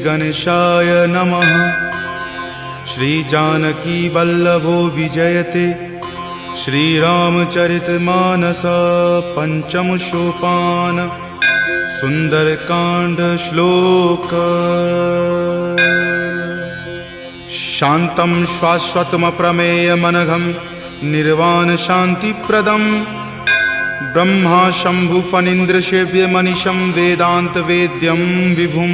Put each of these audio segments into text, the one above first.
गणेशाय नमः। श्री जानकी वल्लभो विजयते श्रीरामचरितमानस पंचम सोपान सुंदरकांड श्लोक। शांतं शाश्वतमप्रमेयमनघं निर्वाण शांतिप्रदं ब्रह्मा शंभु फणीन्द्रसेव्यमनिशं वेदांत वेद्यं विभुं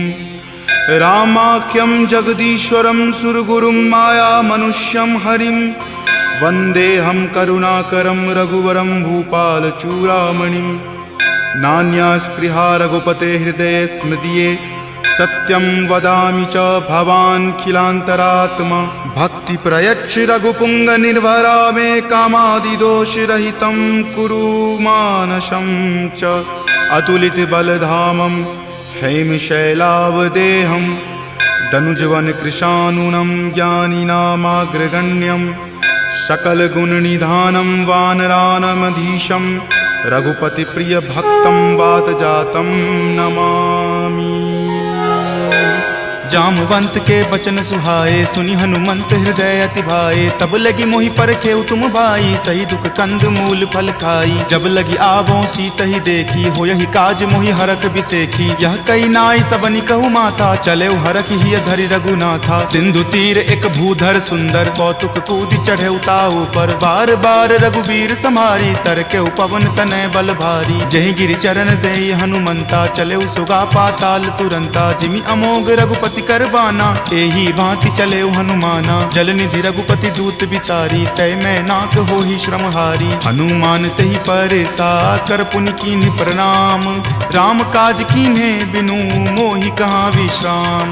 रामाख्यं जगदीश्वरं सुरगुरुं माया मनुष्यं हरिं वन्देऽहं करुणाकरं रघुवरं भूपालचूडामणिं। नान्या स्पृहा रघुपते हृदये स्मृतिये सत्यं वदामि च भवान् खिलान्तरात्मा। भक्ति प्रयच्छ रघुपुंग निर्भरा मे कामादिदोषरहितं कुरु मानसं च। अतुलित बलधामं हेमशैलावदेहं दनुजवन कृशानुनं ज्ञानिनामाग्रगण्यं सकलगुणनिधानं वानराणामधीशं रघुपति प्रिय भक्तं वातजातं नमामि। जामवंत के बचन सुहाए सुनि हनुमंत हृदय अति भाए। तब लगी मोहि परखेउ तुम भाई सही दुख कंद मूल फल खाई। जब लगी आवों सीतहि देखी हो यही काज मोहि हरख बिसेखी। यह कई नाई सबनि कहु माथा चले हरख ही धरि रघुनाथा। सिंधु तीर एक भूधर सुंदर कौतुक कूद चढ़े ताऊ पर। बार बार रघुबीर सम्हारी तर के पवन तनय बल भारी। जहि गिरि चरण देई हनुमंता चले सुगा पाताल तुरंता। जिमि अमोघ रघुपति करबाना एही भांति चले हनुमाना। जल निधि रघुपति दूत बिचारी तय मैं नाक हो ही श्रमहारी। हनुमान तहि परेसा कर पुनि कीन्ह प्रणाम। राम काज कीन्हे बिनु मोहि कहाँ विश्राम।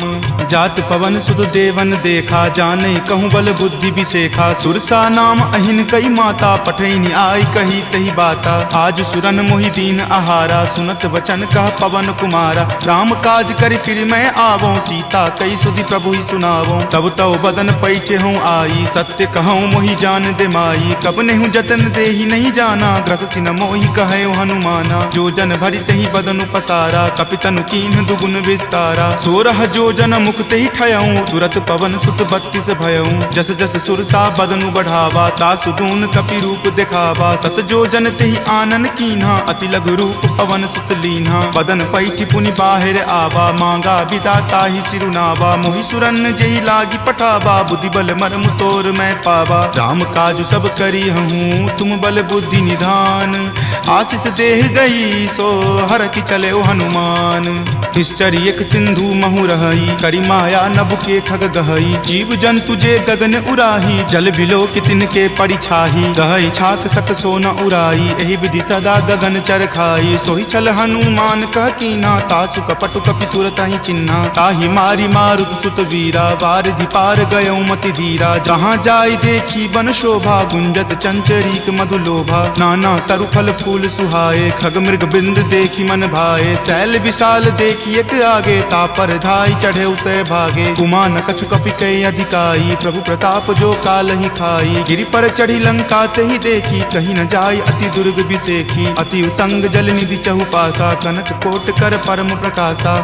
जात पवन सुत देवन देखा जाने कहूँ बल बुद्धि बिसेखा। सुरसा नाम अहिन कई माता पठैनि आई कही तही बाता। आज सुरन मोहि दीन आहारा सुनत वचन कह पवन कुमारा। राम काज करि फिर मैं आवों सीता कई सुधि प्रभु ही सुनावो। तब तव बदन पैठे हूँ आई सत्य कहूँ मोहि जान दे माई। कब नेहु जतन दे ही नहीं जाना ग्रस सिन मोहि कहे हनुमाना। जो जन भरित ही बदन पसारा कपितनु कीन्ह दुगुन विस्तारा। 16 जो जन मुक्त ही ठयऊँ तुरत पवन सुत 32 भयऊँ। जस जस सुरसा बदनु बढ़ावा तासु दून कपि रूप दिखावा। सत जो जन तेहि आनन कीन्हा अति लघु रूप पवन सुत लीन्हा। बदन पैठि पुनि बाहिर आवा मांगा विदाता ही सिरुनावा। मोहि सुरन जेहि लागी पठावा बुद्धि बल मर्म तोर मैं पावा। राम काज सब करी हूँ तुम बल बुद्धि निधान। आशीष देह गई सो हर की चले हनुमान। निश्चर एक सिंधु महु रही करी माया नभ के खग गहई। जीव जंतु जे गगन उराही जल बिलो कि तिनके परिछाही। गहई छाक सक सो न उराई एहि विधि सदा गगन चर खाई। सोहि छल हनुमान कह कीन्हा तासु कपटु कपि तुरत ही चिन्हा। ताहि मारी मारुत सुत वीरा वारिधि पार गयो मति धीरा। जहाँ जाय देखी बन शोभा गुंजत चंचरीक मधुलोभा। नाना तरु फल फूल सुहाए खग मृग बिंद देखी मन भाए। शैल विशाल देखी एक आगे तापर धाई चढ़े उतय भागे। कुमान कछु कपि कई अधिकाई प्रभु प्रताप जो काल ही खाई। गिरि पर चढ़ी लंका तेहि देखी कहीं न जाय अति दुर्ग बिसेखी। अति उतंग जल निधि चहुपासा कनक कोट कर परम प्रकाशा।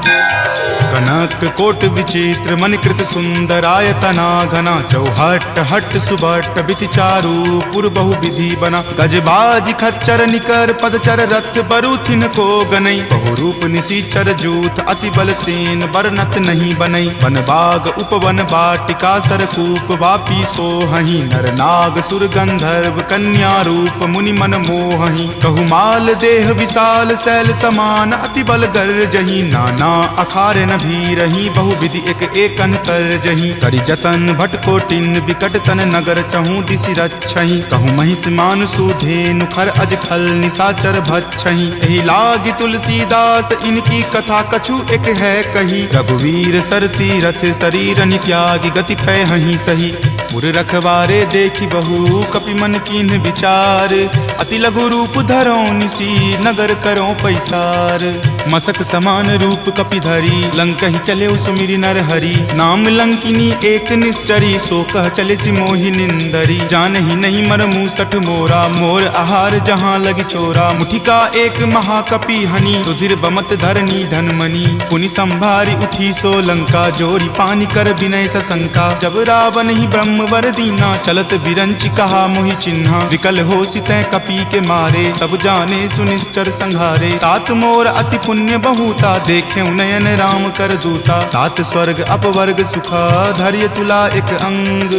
कनक कोट विचित्र मणिकृत सुंदरायतना घना। चौहट हट सुबट बिति चारु पुर बहु विधि बना। गजबाज खच्चर निकर पदचर रथ बरुथिन को गनई। बहुरूप निशिचर जूथ अति बल सेन बरनत नहीं बनई। वन बाग उपवन बाटिका सरकूप वापी सोहहि। नर नाग सुर गंधर्व कन्या रूप मुनि मन मोहहि। कहु माल देह विशाल शैल समान अति बल गर्जहि। नाना अखारे न भीरहि बहु विधि एक एकन तरजहि। करि जतन भट कोटिन विकट तन नगर चहु दिशि रक्षहि। कहु महिष मान सुधेनु खर अज खल निशाचर भक्षहि। एहि लागी तुलसीदास इनकी कथा कछु एक है कही। रघुवीर सर तीरथ शरीर नित्यागी गति पै हहि सही। पुर रखवारे देखी बहु कपि मन कीन्ह विचार, अति लघु रूप धरो निसी नगर करो पैसार। मसक समान रूप कपि धरी लंकहि चले सुमिरि नर हरि, नाम लंकिनी एक निश्चरी सो कह चले सि मोहि निंदरी। जानहि नहीं मर मूसठ मोरा मोर आहार जहाँ लगी चोरा, मुठिका एक महाकपि हनि रुधिर बमत धरनी धनमणि। पुनि संभारी उठी सो लंका जोरी पानी कर विनय सशंका, जब रावण ही ब्रह्मवर दीना चलत बिरंच कहा मोहि चिन्हा। विकल हो सितै कपि के मारे तब जाने सुनिश्चर संघारे, तात मोर अति पुण्य बहुता देखे नयन राम कर दूता। तात स्वर्ग अपवर्ग सुखा धैर्य तुला एक अंग,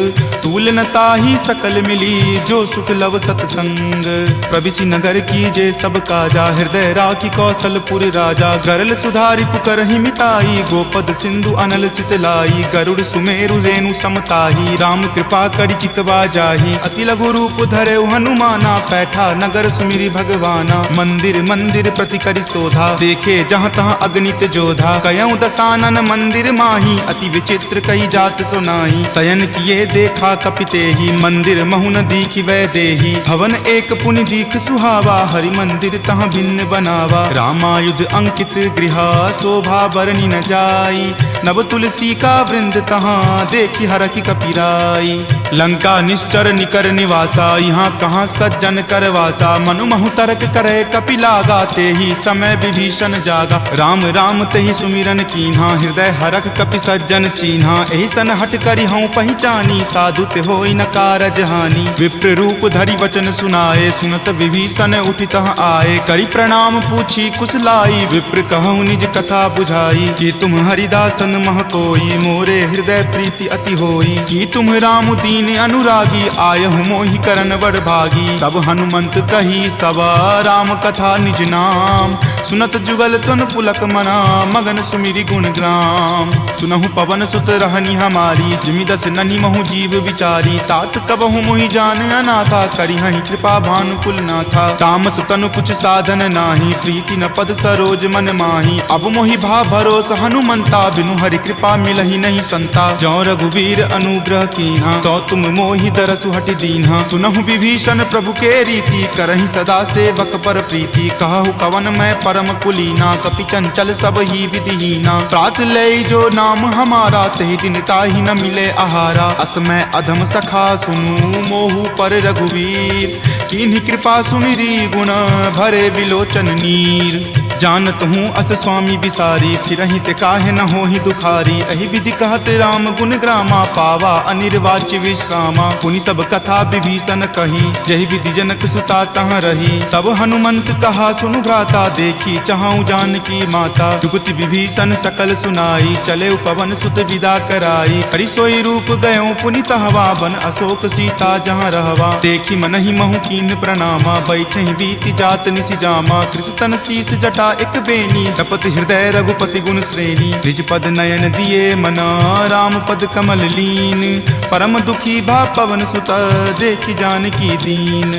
तूल न ताहि सकल मिली जो सुख लव सतसंग। प्रविशि नगर की जे सब काजा हृदय राखी कौशलपुर राजा, गरल सुधारि पुकरहि मिताई गोपद सिंधु अनल सितलाई। गरुड़ सुमेरु रेणु समताही राम कृपा करि चितवा जाही, अति लघु रूप धरे हनुमाना पैठा नगर सुमिरि भगवाना। मंदिर मंदिर प्रति करि शोधा देखे जहाँ तहाँ अगणित जोधा, कयऊ दसानन मंदिर माही अति विचित्र कई जात सुनाही। शयन किए देखा कपिते ही मंदिर महुन दीखि वै देही, भवन एक पुनि दीख सुहावा हरि मंदिर तहाँ भिन्न बनावा। रामायुध अंकित गृहा शोभा बरनी न जाई, नव तुलसी का वृंद तहाँ देखी हरखि कपिराई। लंका निश्चर निकर निवासा यहाँ कहाँ सज्जन करवासा, मनु महु तर्क करे कपि लागा ते ही समय विभीषण जागा। राम राम तेहि सुमिरन कीन्हा हृदय हरख कपि सज्जन चीन्हा, एहि सन हट करि हूँ पहचानी साधु ते होई न कारज हानि। विप्र रूप धरि वचन सुनाए सुनत विभीषण उठि तहाँ आए, करि प्रणाम पूछी कुशलाई विप्र कहूँ निज कथा बुझाई। कि तुम हरिदासन मह कोई मोरे हृदय प्रीति अति होई, कि तुम राम दीन अनुरागी आयहु मोहि करन बड़ भागी। तब हनुमंत कही सवा राम कथा निज नाम, सुनत जुगल तुन पुलक मना मगन सुमिरि गुण ग्राम। सुनहु पवन सुत रहनी हमारी जिमि दस ननि महु जीव विचारी, तात कबहु मोहि जान अनाथा करिहहि कृपा भानुकुल नाथा। तामस तनु कुछ साधन नाही प्रीति न पद सरोज मन माही, अब मोहि भा भरोस हनुमंता बिनु हरि कृपा मिलहि नहीं संता। जौ रघुवीर अनुग्रह कीन्हा तो तुम मोहि दरसु हटि दीन्हा, सुनहु विभीषण प्रभु के रीति करहि सदा सेवक पर प्रीति। कहु कवन मैं परम कुलीना कपि चंचल सब ही विधिहीना, प्रात लय जो नाम हमारा तेहि दिन ताहि न मिले आहारा। अस मैं अधम सखा सुनु मोहु पर रघुवीर, कीन्ही कृपा सुमिरी गुण भरे विलोचन नीर। जानत हूँ अस स्वामी बिसारी फिरहि ते काहे न होहि दुखारी, अहि विधि कहत राम गुण ग्रामा पावा अनिर्वाच्य विश्रामा। पुनि सब कथा विभीषण कही जहि विधि जनक सुता तहाँ रही, तब हनुमंत कहा सुनु भ्राता देखी चाहूँ जानकी माता। जुगति विभीषण सकल सुनाई चले पवन सुत विदा कराई, हरि सोई रूप गयो पुनि तहवा बन अशोक सीता जहाँ रहवा। देखी मनहि महु कीन प्रणामा बैठहि बीति जात निसि जामा, कृष्ण शीस जटा एक बेनी तपत हृदय रघुपति गुण श्रेणी। निज पद नयन दिए मना राम पद कमल लीन, परम दुखी भा पवन सुत देखि जानकी दीन।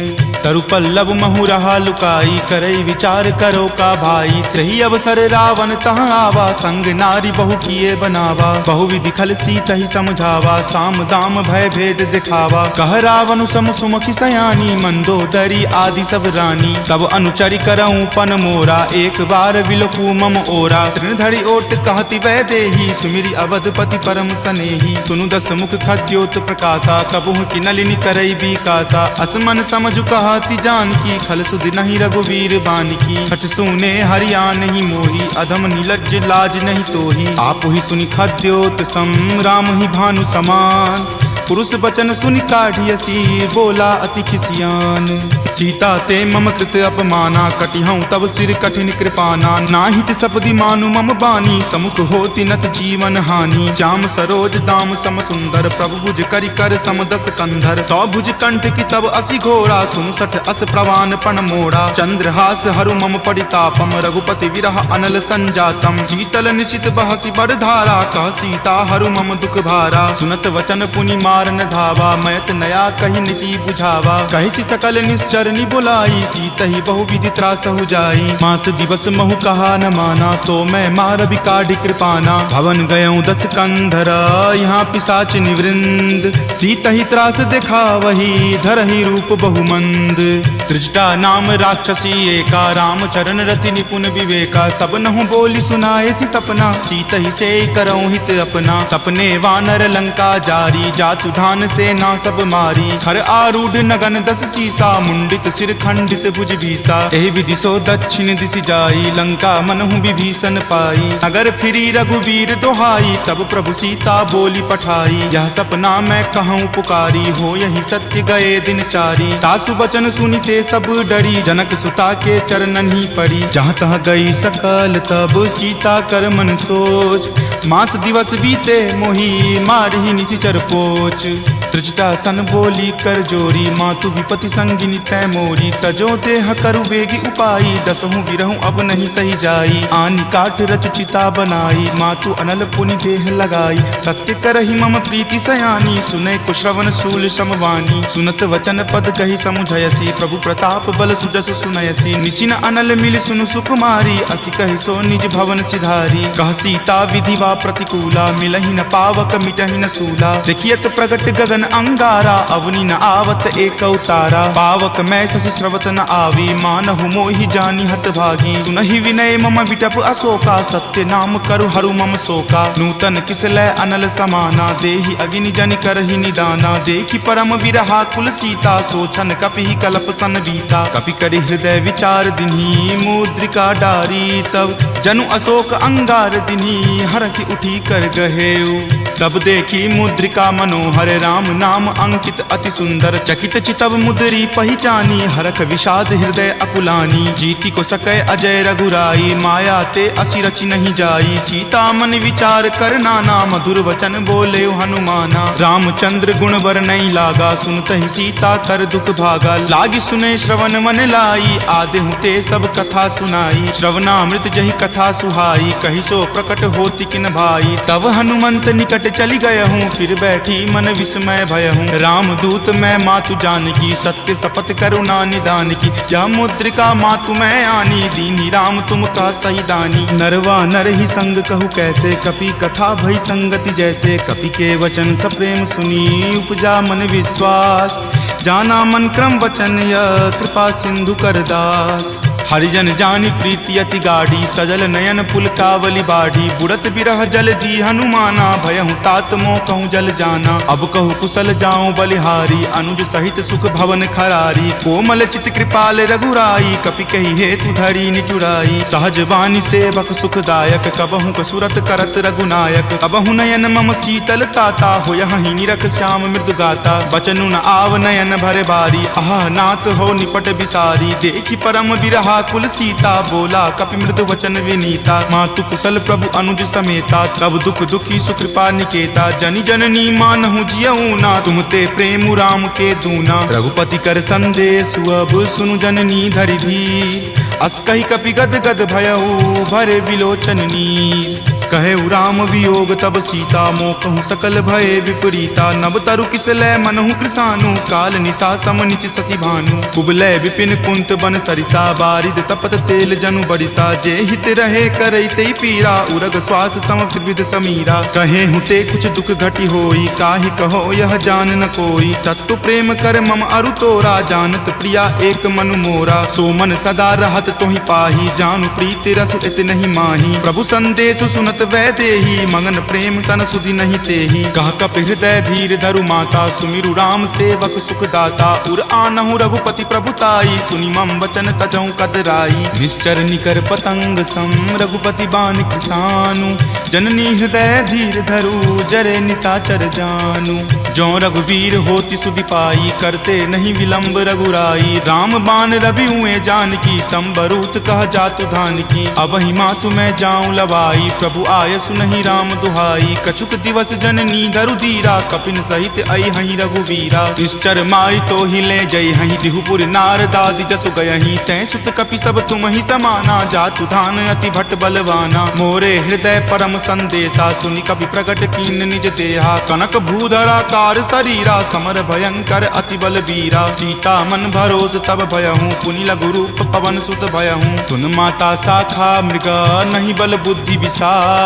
तरु पल्लव महु रहा लुकाई करई विचार करो का भाई, तही अवसर रावण तहाँ आवा संग नारी बहु किए बनावा। बहु विधि खल सीतहि समझावा साम दाम भय भेद दिखावा, कह रावण सम सुमुखी सयानी मंदोदरी आदि सब रानी। तब अनुचरि करऊं पन मोरा एक बार विलोकू मम ओरा, तृणधरि ओट कहति वै देही सुमिरि अवधपति परम सनेही। सुनु दस मुख खद्योत प्रकाशा कबहुँ की नलिनी करई विकासा, असमन समझु कहति जानकी खल सुध नहीं रघुवीर बानकी। छठ सुने हरिया नहीं मोही अधम नीलज्ज लाज नहीं तोही, आप ही सुनि खद्योत सम राम ही भानु समान। पुरुष बचन सुनि काढ़ियसी बोला अति खिसियान, सीता ते मम कृत अपमाना कटिहऊँ तब सिर कठिन कृपाना। नाहित सपदि मानु मम बानी समुख होति नत जीवन हानि, श्याम सरोज दाम सम सुंदर प्रभु भुज करि कर सम दस कंधर। तो भुज कंठ की तब असि घोरा सुनु सठ अस प्रवान पण मोड़ा, चंद्रहास हरु मम परितापम रघुपति विरह अनल संजातम। शीतल निशित बहसि बरधारा कह सीता हरु मम दुख भारा, सुनत वचन पुनि मारन धावा, मैत नया कही नीति बुझावा। कही सकल निश्चरनी बुलाई, सीत ही बहुविधि त्रास हो जाई। मास दिवस महु कहा न माना, तो मैं मार बिकाढ़ कृपाना। भवन गयऊँ 10 कंधर, यहाँ पिशाच निवृंद। सीत ही त्रास देखा वही, धरहि रूप बहुमंद। त्रिजटा नाम राक्षसी एका, राम चरण रति निपुण विवेका। सब नहु बोली सुनाए सी सपना, सीत ही से करऊँ हित अपना। सपने वानर लंका जारी, जातु धान से ना सब मारी। खर आरूढ़ नगन 10 सीसा, मुंडित सिर खंडित भुज बीसा। एहि विधि सो दक्षिण दिशि जाई, लंका मनहु विभीषण पाई। नगर फिरी रघुबीर दोहाई, तब प्रभु सीता बोली पठाई। यह सपना मैं कहूँ पुकारी, हो यही सत्य गए दिन चारी। तासु बचन सुनिते सब डरी, जनक सुता के चरणन ही परी। जहाँ तहाँ गई सकल तब सीता कर मन सोच। मास दिवस बीते मोही, मारहि निशिचर पोच। त्रिजटा सन बोली कर जोरी, मातु विपति संगिनी तै मोरी। तजो देह करु वेगी उपाई, दसहु विरहु अब नहीं सही जाई। आनि काट रच चिता बनाई, मातु अनल पुनि देह लगाई। सत्य करहि मम प्रीति सयानी, सुनै कुश्रवण शूल समवानी। सुनत वचन पद कहि समुझयसी, प्रभु प्रताप बल सुजस सुनयसी। निशिन अनल मिल सुनु सुकुमारी, असि कहि सो निज भवन सिधारी। कह सीता विधि वा प्रतिकूला, मिलहि न पावक मिटहि न सूला। देखियत प्रगट गगन अंगारा, अवनि न आवत एक अवतारा। पावक मैं शशि स्रवत न आवी, मानहु मोहि जानी हत भागी। सुनहि विनय मम विटप अशोका, सत्य नाम करु हरु मम शोका। नूतन किसलय अनल समाना, देहि अगिनि जनि करहि निदाना। देखि परम विरहा कुल सीता, सोचन कपिहि कलप सन बीता। कपि करि हृदय विचार दिन्ही, मुद्रिका डारी। तब जनु अशोक अंगार दिन्ही, हरखि उठी कर गहेऊ। तब देखी मुद्रिका मनोहर, राम नाम अंकित अति सुंदर। चकित चितव मुद्री पहिचानी, हरख विषाद हृदय अकुलानी। जीति को सकै अजय रघुराई, माया ते असि रचि नहीं जाई। सीता मन विचार कर नाना, मधुर वचन बोले हनुमाना। रामचंद्र गुण बर नहीं लागा, सुनत ही सीता कर दुख भागा। लागी सुने श्रवण मन लाई, आदेहु ते सब कथा सुनाई। श्रवणामृत जहि कथा सुहाई, कहि सो प्रकट होति किन भाई। तब हनुमंत निकट चली गए हूँ, फिर बैठी मन विस्मय भय हूँ। राम दूत मैं मातु जानकी, सत्य शपथ करुणा निदान की। यह मुद्रिका मातु मैं आनी, दीनी राम तुम का सही दानी। नरवा नर ही संग कहु कैसे, कपि कथा भई संगति जैसे। कपि के वचन सप्रेम सुनी, उपजा मन विश्वास। जाना मन क्रम वचन यह, कृपा सिंधु कर दास। हरिजन जानी प्रीति अति गाढ़ी, सजल नयन पुलकावली बाढ़ी। बुड़त बिरह जल दी हनुमाना, भयहु तात मोह कहूँ जल जाना। अब कहु कुशल जाऊं बलिहारी, अनुज सहित सुख भवन खरारी। कोमल चित कृपाल रघुराई, कपि कही हेतु धरी निचुराई। सहज बानी सेवक सुखदायक, कबहु कसुरत करत रघुनायक। कबहु नयन मम शीतल ताता, हो यहीं निरख श्याम मृदु गाता। बचनु न आव नयन भर बारी, आह नाथ हो निपट बिसारी। देखी परम बिरहा कुल सीता, बोला कपि मृदु वचन विनीता। मातु कुशल प्रभु अनुज समेता, तब दुख दुखी सुकृपा निकेता। जनि जननी मानहु जियऊ ना, तुम ते प्रेम राम के दूना। रघुपति कर संदेश अब सुनु जननी धरि धीर। अस कहि कपि गद गद भयऊ, भरे विलोचन नीर। कहे राम वियोग तब सीता, मोह कहूँ सकल भय विपरीता। नव तरु किसलय मनहु कृसानु, काल निशा सम निच शशि भानु। कुबलय विपिन कुंत बन सरिसा, बारिद तपत तेल जनु बरिसा। जे हित रहे करैते पीरा, उरग श्वास सम त्रिविध समीरा। कहे हुते कुछ दुख घटी होई, काहि कहो यह जान न कोई। तत्तु प्रेम कर मम अरु तोरा, जानत प्रिया एक मनु मोरा। सो मन सदा रहत तोहि पाही, जानु प्रीति रसु इत नहीं माही। प्रभु संदेश सुनत वै देही, मगन प्रेम तन सुधि नहीं तेही। कह कपि हृदय धीर धरु माता, सुमिरु राम सेवक सुख दाता। उर आनहु रघुपति प्रभुताई, सुनि मम वचन तजहु कदराई। निश्चर निकर पतंग सम, रघुपति बाण कृसानु। जननी हृदय धीर धरु, जरे निशाचर जानु। जो रघुवीर होति सुधि पाई, करते नहीं विलंब रघुराई। राम बाण रवि हुए जानकी, तम बरूत कह जातु धान की। अब ही मातु मैं जाऊं लवाई, प्रभु आय सुनहि राम दुहाई। कछुक दिवस जननी धरु धीरा कपिन सहित आई हहीं रघुवीरा। निश्चर मारी तो ही ले जई हहीं दिहुपुर नारदादि जसु गयहीं। तै सुत कपि सब तुम ही समाना जातु धान अति भट बलवाना। मोरे हृदय परम संदेशा सुनि कपि प्रगट कीन निज देहा। कनक भूधरा कार शरीरा समर भयंकर अति बलबीरा। चीता मन भरोस तब भयहूँ पुनि लघु रूप पवन सुत भयहूँ। तुन माता शाखा मृगा नहीं बल बुद्धि विशाल।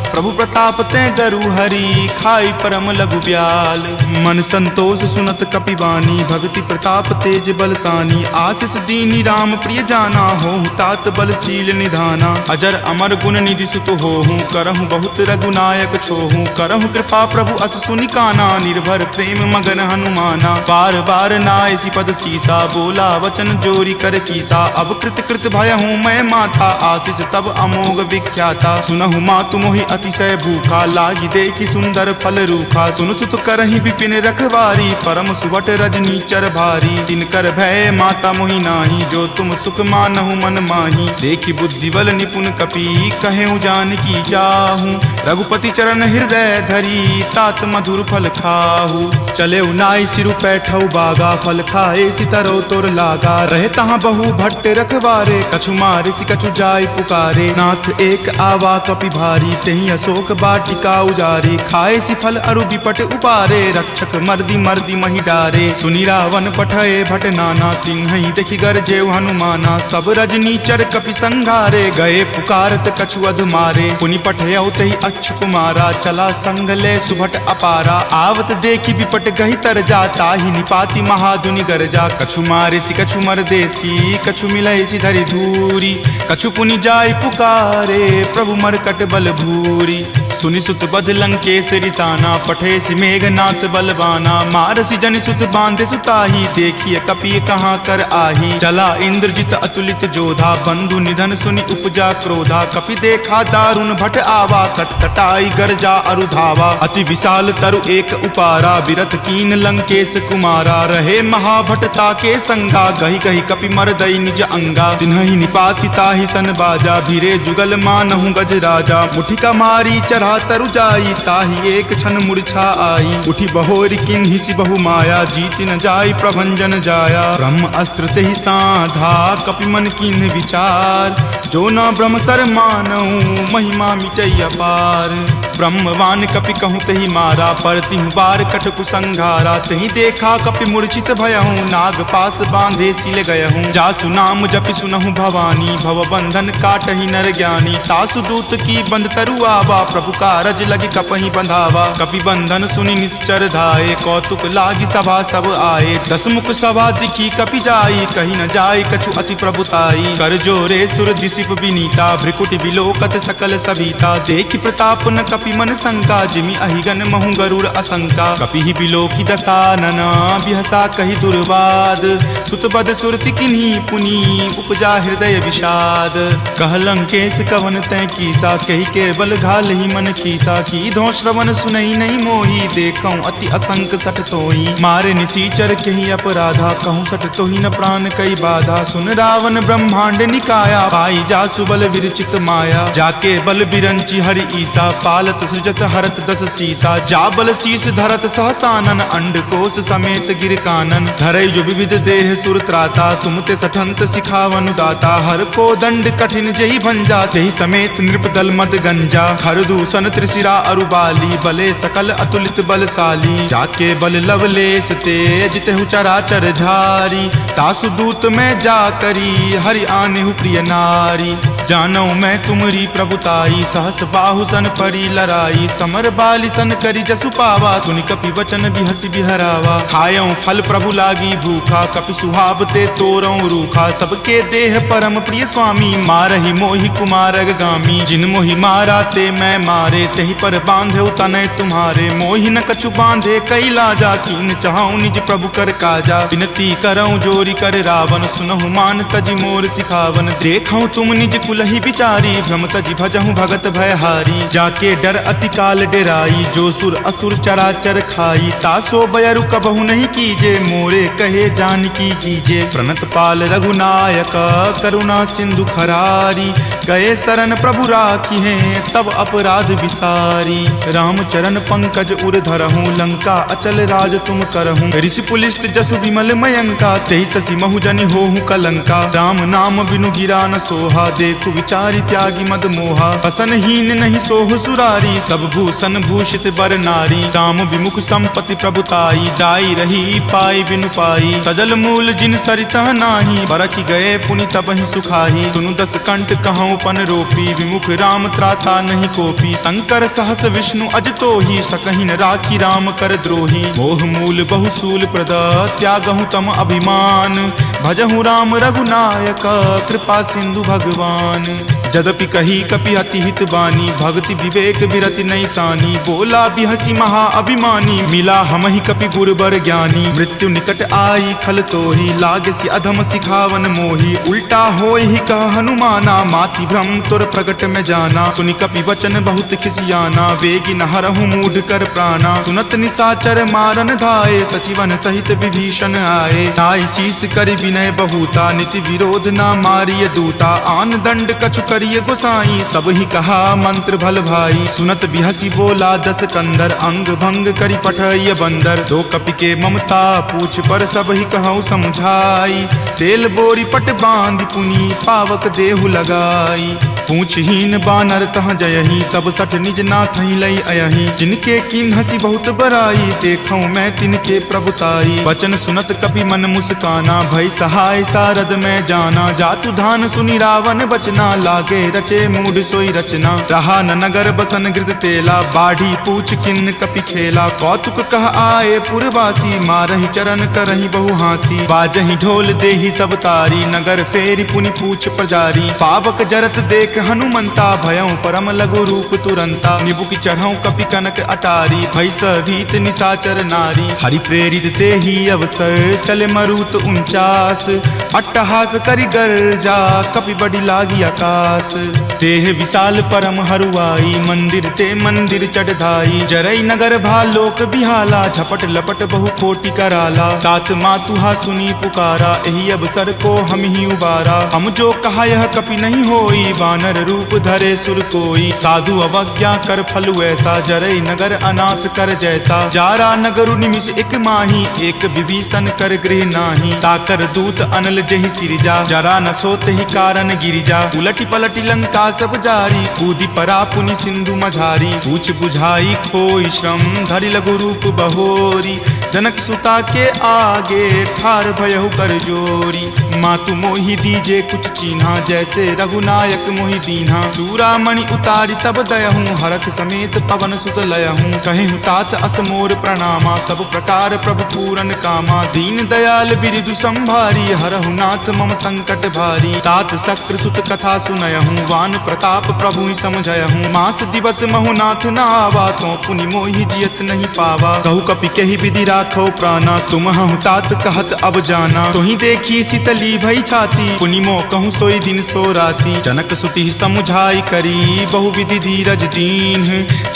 प्रभु प्रताप तै गरु हरि खाई परम लघु ब्याल। मन संतोष सुनत कपिवानी भक्ति प्रताप तेज बलसानी। आशीष दीनी राम प्रिय जाना होहु तात बलशील निधाना। अजर अमर गुण निधि सुत होहु करहु बहुत रघुनायक छोहु। करहु कृपा प्रभु अस सुनि काना निर्भर प्रेम मगन हनुमाना। बार बार नायसी पद सीसा बोला वचन जोरी कर कीसा। अब कृत कृत भयहूँ मैं माथा आशीष तब अमोघ विख्याता। सुनहु मातु मोहि अतिशय भूखा लागी देखी सुंदर फल रूखा। सुन सुत करहि विपिन रखवारी परम सुवट रजनी चर भारी। तिनकर भय माता मोहि नाही जो तुम सुख मानहु मन माही। देखी बुद्धि बल निपुण कपि कहेउ जानकी जाहू। रघुपति चरण हृदय धरी तात मधुर फल खाहू। चले नाई सिरु पैठऊ बागा फल खाए सितरो तोर लागा। रहे तहाँ बहु भट्ट रखवारे कछु मारे सि कछु जाय पुकारे। नाथ एक आवा कपि भारी तेहि अशोक बाटिका उजारे। खाए सि फल अरु विपट उपारे रक्षक मर्दी मर्दी महि डारे। सुनि रावण पठए भट नाना तिन्हि देखि गरजेउ हनुमाना। सब रजनी चर कपि संघारे गए पुकारत कछु अध मारे। पुनि पठयउ तहि अच्छ कुमारा चला संग ले सुभट अपारा। आवत देखि विपट गहि तर जाता ही निपाति महाधुनि गरजा। कछु मारे सि कछु मर देसी कछु मिलय सि धरि धूरी। कछु पुनि जाय पुकारे प्रभु मरकट बल भूरी। सुनि सुत बध लंकेश रिसाना पठे सि मेघनाथ बलवाना। मारसि जनि सुत बांधे सुताही देखिए कपि कहाँ कर आही। चला इंद्रजित अतुलित जोधा बंधु निधन सुनि उपजा क्रोधा। कपि देखा दारुण भट आवा कटकटाई गरजा अरु धावा। अति विशाल तरु एक उपारा बिरत कीन लंकेश कुमारा। रहे महाभटता के संगा गही गही कपि मर दई निज अंगा। तिन्हि निपाति ताहि सन बाजा भिरे जुगल मानहु गज राजा। मुठिका मारी चढ़ा तरु जाई ताहि एक क्षण मूर्छा आई। उठी बहोर किन्हि सि बहु माया जीति न जाई प्रभंजन जाया। ब्रह्म अस्त्र तेहि साधा कपि मन किन्हि विचार। जो न ब्रह्म सर मानहु महिमा मिटई अपार। ब्रह्मवान कपि कहूँ तेहि मारा परतिहु बार कटकु संघारा। तेहि देखा कपि मूर्छित भयहूँ नाग पास बांधे सिल गयहूँ। जासु नाम जपि सुनहु भवानी भव बंधन काटहि नर ज्ञानी। तासु दूत की बंध तरु आवा प्रभु कारज लगी कपहि बंधावा। कपि बंधन सुनि निश्चर धाये कौतुक लागी सभा सब आए। दस मुख सभा दिखी कपि जाई कही न जाय कछु अति प्रभुताई। कर जोरे सुर दिसिप विनीता भ्रिकुटि विलोकत सकल सभीता। देखि प्रताप न कपि मन शंका जिमि अहिगन महु गरुड़ असंका। कपि ही बिलोकी दसानना बिहसा कहि दुर्वाद। सुतबद सुरति किन्ही पुनि उपजा हृदय विषाद। कह लंकेश कवन तै कीसा कहि के बल घाल ही मन खीसा। की धो श्रवण सुनई नहीं मोही देखऊं अति असंक सठ तोई। मारे निसीचर कहि अपराधा कहूँ सठ तोहि न प्राण कई बाधा। सुन रावण ब्रह्मांड निकाया पाई जासु बल विरचित माया। जाके बल बिरंची हरि ईसा पालत सृजत हरत दस सीसा। जा बल शीस धरत सहसानन अंड कोश समेत गिर कानन। धरई जो विविध देह सुर त्राता तुम ते सठंत सिखावनु दाता। हर को दंड कठिन जही भंजा तेहि समेत नृप दल मद गंजा। खर दूषण त्रिशिरा अरुबाली बले सकल अतुलित बलशाली। जाके बल लवलेश तेज तेहु चराचर झारी। तासु दूत में जा करी हरि आनेहु प्रिय नारी। जानौ मैं तुमरी प्रभुताई सहस बाहु सन परी लराई। समर बाली सन करी जसु पावा सुनि कपि वचन बिहसि बिहरावा। खायऊ फल प्रभु लागी भूखा कपि सुहाव ते तोरऊ रूखा। सबके देह परम प्रिय स्वामी मारहि मोहि कुमारग गामी। जिन मोहि मारा ते मैं मारे तेहि पर बांधे तनय तुम्हारे। मोहि न कछु बांधे कई लाजा कीन चाहूं निज प्रभु कर काजा। विनती करऊं जोरी कर रावण सुनहु मान तजि मोर सिखावन। देखऊं तुम निज कुल भूलहि बिचारी, भ्रम तजि भजहु भगत भयहारी। जाके डर अति काल डेराई, जो सुर असुर चराचर खाई। तासो बयरु कबहु नहीं कीजे, मोरे कहे जानकी कीजे। प्रणत पाल रघुनायक करुणा सिंधु खरारी, गए शरण प्रभु राखी हैं तब अपराध विसारी। राम चरण पंकज उर धरहूँ, लंका अचल राज तुम करहूँ। ऋषि पुलिस्त जसु विमल मयंका, तेहि शशि महु जनि होहु कलंका। राम नाम बिनु गिरा न सोहा, देखु विचारि त्यागी मद मोहा। पसनहीन नहीं सोह सुरारी, सब भूषण भूषित बर नारी। राम विमुख संपत्ति प्रभुताई, जाई रही पाई बिनु पाई। तजल मूल जिन सरिता नाही, बरखि गए पुनि तबहि सुखाही। सुनु दस कंठ कहूँ पन रोपी, विमुख राम त्राता नहीं कोपी। शंकर सहस विष्णु अज तोहि, सकहि न राखी राम कर द्रोही। मोह मूल बहुसूल प्रद, त्यागहु तम अभिमान। भजहु राम रघुनायक, कृपा सिंधु भगवान। जदपि कही कपि अति हित बानी, भक्ति विवेक विरति नहीं सानी। बोला बिहसी महा अभिमानी, मिला हमहि कपि गुरबर ज्ञानी। मृत्यु निकट आई खल तोहि, लागसी अधम सिखावन मोहि। उल्टा होहि कह हनुमाना, माति भ्रम तुर प्रगट में जाना। सुनि कपि वचन बहुत खिसियाना, वेगी न हरहु मूढ़ कर प्राणा। सुनत निशाचर मारन धाये, सचिवन सहित विभीषण आए। नाई शीस कर विनय बहुता, नीति विरोध न मारिय दूता। आन दंड कछु करिय गोसाई, सब ही कहा मंत्र भल भाई। सुनत बिहसी बोला दस कंदर, अंग भंग करि पठय बंदर। दो कपि के ममता पूछ पर, सब ही कहूँ समझाई। तेल बोरी पट बांध पुनी, पावक देहु लगाई। पूछहीन बानर तह जयही, तब सठ निज नाथ ही लई अयही। जिनके किन हसी बहुत बराई, देखूं मैं तिनके प्रभुताई। वचन सुनत कपि मन मुस्काना, भय सहाय सारद में जाना। जातु धान सुनि रावण बचना, लागे रचे मूढ़ सोई रचना। रहा न नगर बसन गृध तेला, बाढ़ी पूछ किन कपि खेला। कौतुक कह आए पुरवासी, मारहि चरण करहि बहु हासी। बाजहि ढोल देहि सब तारी, नगर फेरि पुनि पूछ प्रजारी। पावक जरत देख हनुमंता, भयं परम लघु रूप तुरंता। निबुक चढ़ऊ कपि कनक अटारी, भय भीत निशाचर नारी। हरि प्रेरित तेहि अवसर, चले मरुत 49। अट्टहास करि गर्जा, कपि बड़ी लागी आकाश। देह विशाल परम हरुआई, मंदिर ते मंदिर चढ़ धाई। जरई नगर भालोक बिहाला, झपट लपट बहु कोटि कराला। तात मातुहा सुनी पुकारा, एहि अवसर को हम ही उबारा। हम जो कहा यह कपि नहीं होई, वानर रूप धरे सुर कोई। साधु अवज्ञा कर फलु ऐसा, जरई नगर अनाथ कर जैसा। जारा नगरु निमिष एक माही, एक विभीषण कर गृह नाही। ताकर दूत अनल जहि सिरजा, जरा न सोत ही कारण गिरिजा। उलटी पलटी लंका सब जारी, कूदी परा पुनि सिंधु मझारी। पूछ बुझाई खोई श्रम, धरि लघु रूप बहोरी। जनक सुता के आगे, ठार भयहु कर जोरी। मातु मोहि दीजे कुछ चीन्हा, जैसे रघुनायक मोहि दीन्हा। चूड़ामणि उतारी तब दयहूँ, हरख समेत पवन सुत लयहूँ। कहेहु तात असमोर प्रणामा, सब प्रकार प्रभु पूरन कामा। दीन दयाल बिरिदु संभारी, हरहु नाथ मम संकट भारी। तात शक्र सुत कथा सुनयहूँ, वान प्रताप प्रभु समझयहूँ। मास दिवस महु नाथ न आवा, तो पुनि मोहि जियत नहीं पावा। कहु कपि केहि विधि राखो प्राणा, तुम हूँ तात कहत अब जाना। तुहि देखी शीतली भई छाती, पुनि मो कहूँ सोई दिन सो राती। जनक सुति समुझाई करी, बहु विधि धीरज दीन।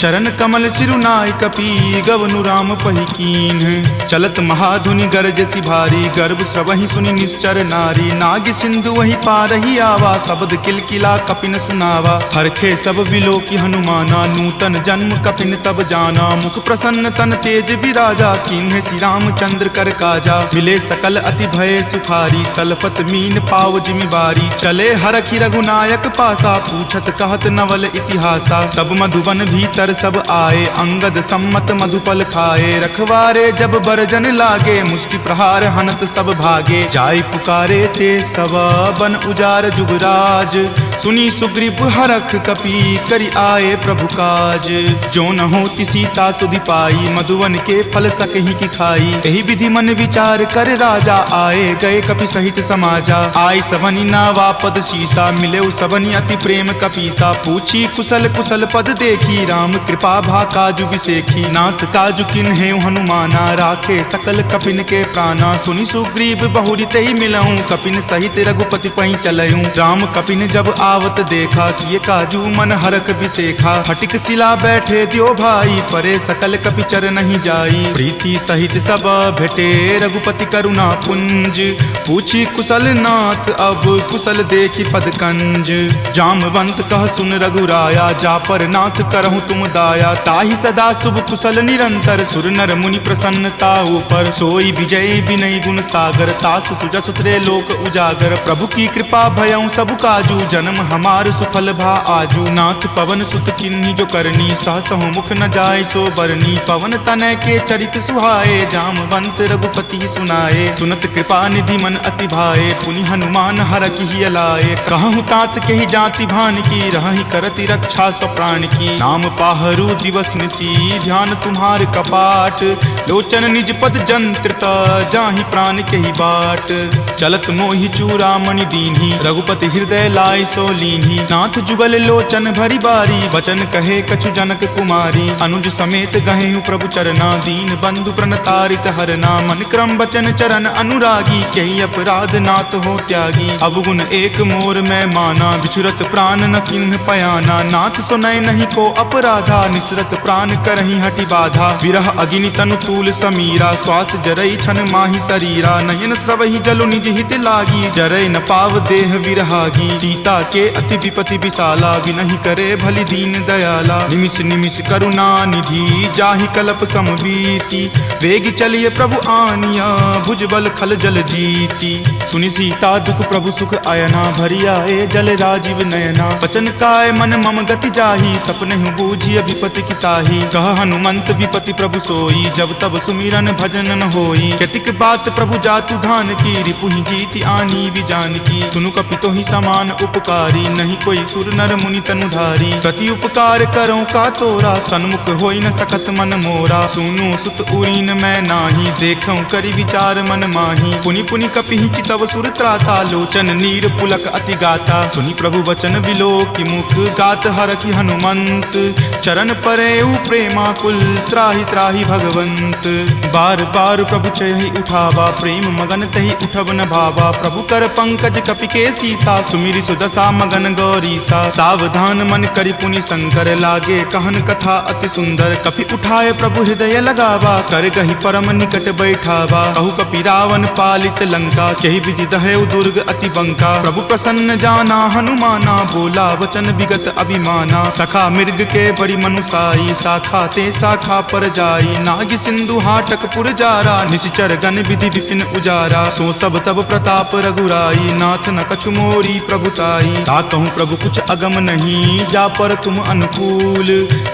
चरण कमल सिरुनाय कपि, गवनु राम पहि कीन। चलत महाधुनि गरजसि भारी, गर्भ स्रवहि सुनि निश्चर नारी। नाग सिंधु वही पारहि आवा, शब्द किलकिला कपिन सुनावा। हरखे सब विलोकी हनुमाना, नूतन जन्म कपिन तब जाना। मुख प्रसन्न तन तेज विराजा, कीन्हे श्री रामचंद्र कर काजा। मिले सकल अति भय सुखारी, तलफत मीन पाव जिमिबारी। चले हरखि रघुनायक पासा, पूछत कहत नवल इतिहासा। तब मधुबन भीतर सब आए, अंगद सम्मत मधुपल खाए। रखवारे जब बरजन लागे, मुष्टि प्रहार हनत सब भागे। जाय पुकारे ते सब, बन उजार जुगराज। सुनी सुग्रीव हरख कपि, करि आए प्रभु काज। जो न होति सीता सुधि पाई, मधुवन के फल सकहि की खाई। यही विधि मन विचार कर राजा, आए गए कपि सहित समाजा। आई सवनी नावा पद शीसा, मिले सवनी अति प्रेम कपीसा। पूछी कुशल कुशल पद देखी, राम कृपा भा काजु बिसेखी। नाथ काजु किन्हे हनुमाना, राखे सकल कपिन के प्राणा। सुनि सुग्रीव बहुरी तेहि मिलऊं, कपिन सहित रघुपति पहि चलऊं। राम कपिन जब आवत देखा, किए काजू मन हरख बिसेखा। फटिक सिला बैठे द्यो भाई, परे सकल कपि चर नहीं जाई। प्रीति सहित सब भेटे, रघुपति करुणा पुंज। पूछी कुशल नाथ, अब कुशल देखी पद कंज। जामवंत कह सुन रघुराया, जा पर नाथ करहु तुम दाया। ताहि सदा शुभ कुशल निरंतर, सुर नर मुनि प्रसन्नता ऊपर। सोई विजय विनय गुण सागर, तासु सुजस त्रय लोक उजागर। प्रभु की कृपा भयउ सब काजू, जन्म हमार सुफल भा आजू। नाथ पवन सुत किन्ही जो करनी, सहसहु मुख न जाय सो बरनी। पवन तनय के चरित सुहाए, जामवंत रघुपति सुनाए। सुनत कृपा निधि मन अति भाए, पुनि हनुमान हरखि हिय लाए। कहूँ तात कही जाति भान की, रहहि करति रक्षा सो प्राण की। नाम पाहरू दिवस निसी, ध्यान तुम्हार कपाट। लोचन निज पद जंत्रिता, जाहि प्राण केहि बाट। चलत मोहि चूड़ामणि दीन्ही, रघुपति हृदय लाय सो लीन्ही। नाथ जुगल लोचन भरी बारी, बचन कहे कछु जनक कुमारी। अनुज समेत गहेहु प्रभु चरना, दीन बंधु प्रणतारित हरना। मन क्रम बचन चरण अनुरागी, केहि अपराध नाथ हो त्यागी। अवगुण एक मोर में माना, बिछुरत प्राण न किन्ह पयाना। नाथ सुनय नहीं को अपराधा, निसरत प्राण करहि हटि बाधा। विरह अगिनि तनु तूल समीरा, श्वास जरई छन माहि शरीरा। नयन स्रवहि जलु निज हित लागी, जरय न पाव देह विरहागी। सीता के अति विपति विशाला, विनहि करे भलि दीन दयाला। निमिष निमिष करुणा निधि, जाहि कलप समबीति। वेग चलिए प्रभु आनिया, भुजबल खल जल जीती। सुनि सीता दुख प्रभु सुख अयना, भरी आए जल राजीव नयना। बचन काय मन मम गति जाहि, सपनेहु बूझिय विपति की ताहि। कह हनुमंत विपति प्रभु सोई, जब तब सुमिरन भजन न होई। केतिक बात प्रभु जातु धान की, रिपुहि जीति आनी विजान की। तुनु कपितो ही समान उपकारी, नहीं कोई सुर नर मुनि तनुधारी। प्रति उपकार करो का तोरा, सन्मुख होई न सकत मन मोरा। सुनु सुत उरीन मैं नाही, देखऊं करि विचार मन माही। पुनि पुनि कपिहि चितव सुर त्राता, लोचन नीर पुलक अति गाता। सुनि प्रभु वचन विलोकि मुख, गात हरखि हनुमंत। चरण परेउ प्रेमाकुल, त्राहि त्राहि भगवंत। बार बार प्रभु चयहि उठावा, प्रेम मगन तहि उठब न भावा। प्रभु कर पंकज कपि के सीसा, सुमिरि सुदशा मगन गौरीसा। सावधान मन करि पुनि शंकर, लागे कहन कथा अति सुंदर। कपि उठाए प्रभु हृदय लगावा, कर गहि परम निकट बैठावा। कहु कपि रावण पालित लंका, केहि विधि दहेउ दुर्ग अति बंका। प्रभु प्रसन्न जाना हनुमाना, बोला वचन विगत अभिमाना। सखा मृग के बड़ी मनुसाई, शाखा ते शाखा पर जाई। नाग सिंधु हाटक पुर जारा, निशिचर गण विधि विपिन उजारा। सो सब तब प्रताप रघुराई, नाथ न कछु मोरी प्रभुताई। ताकहु प्रभु कुछ अगम नहीं, जा पर तुम अनुकूल।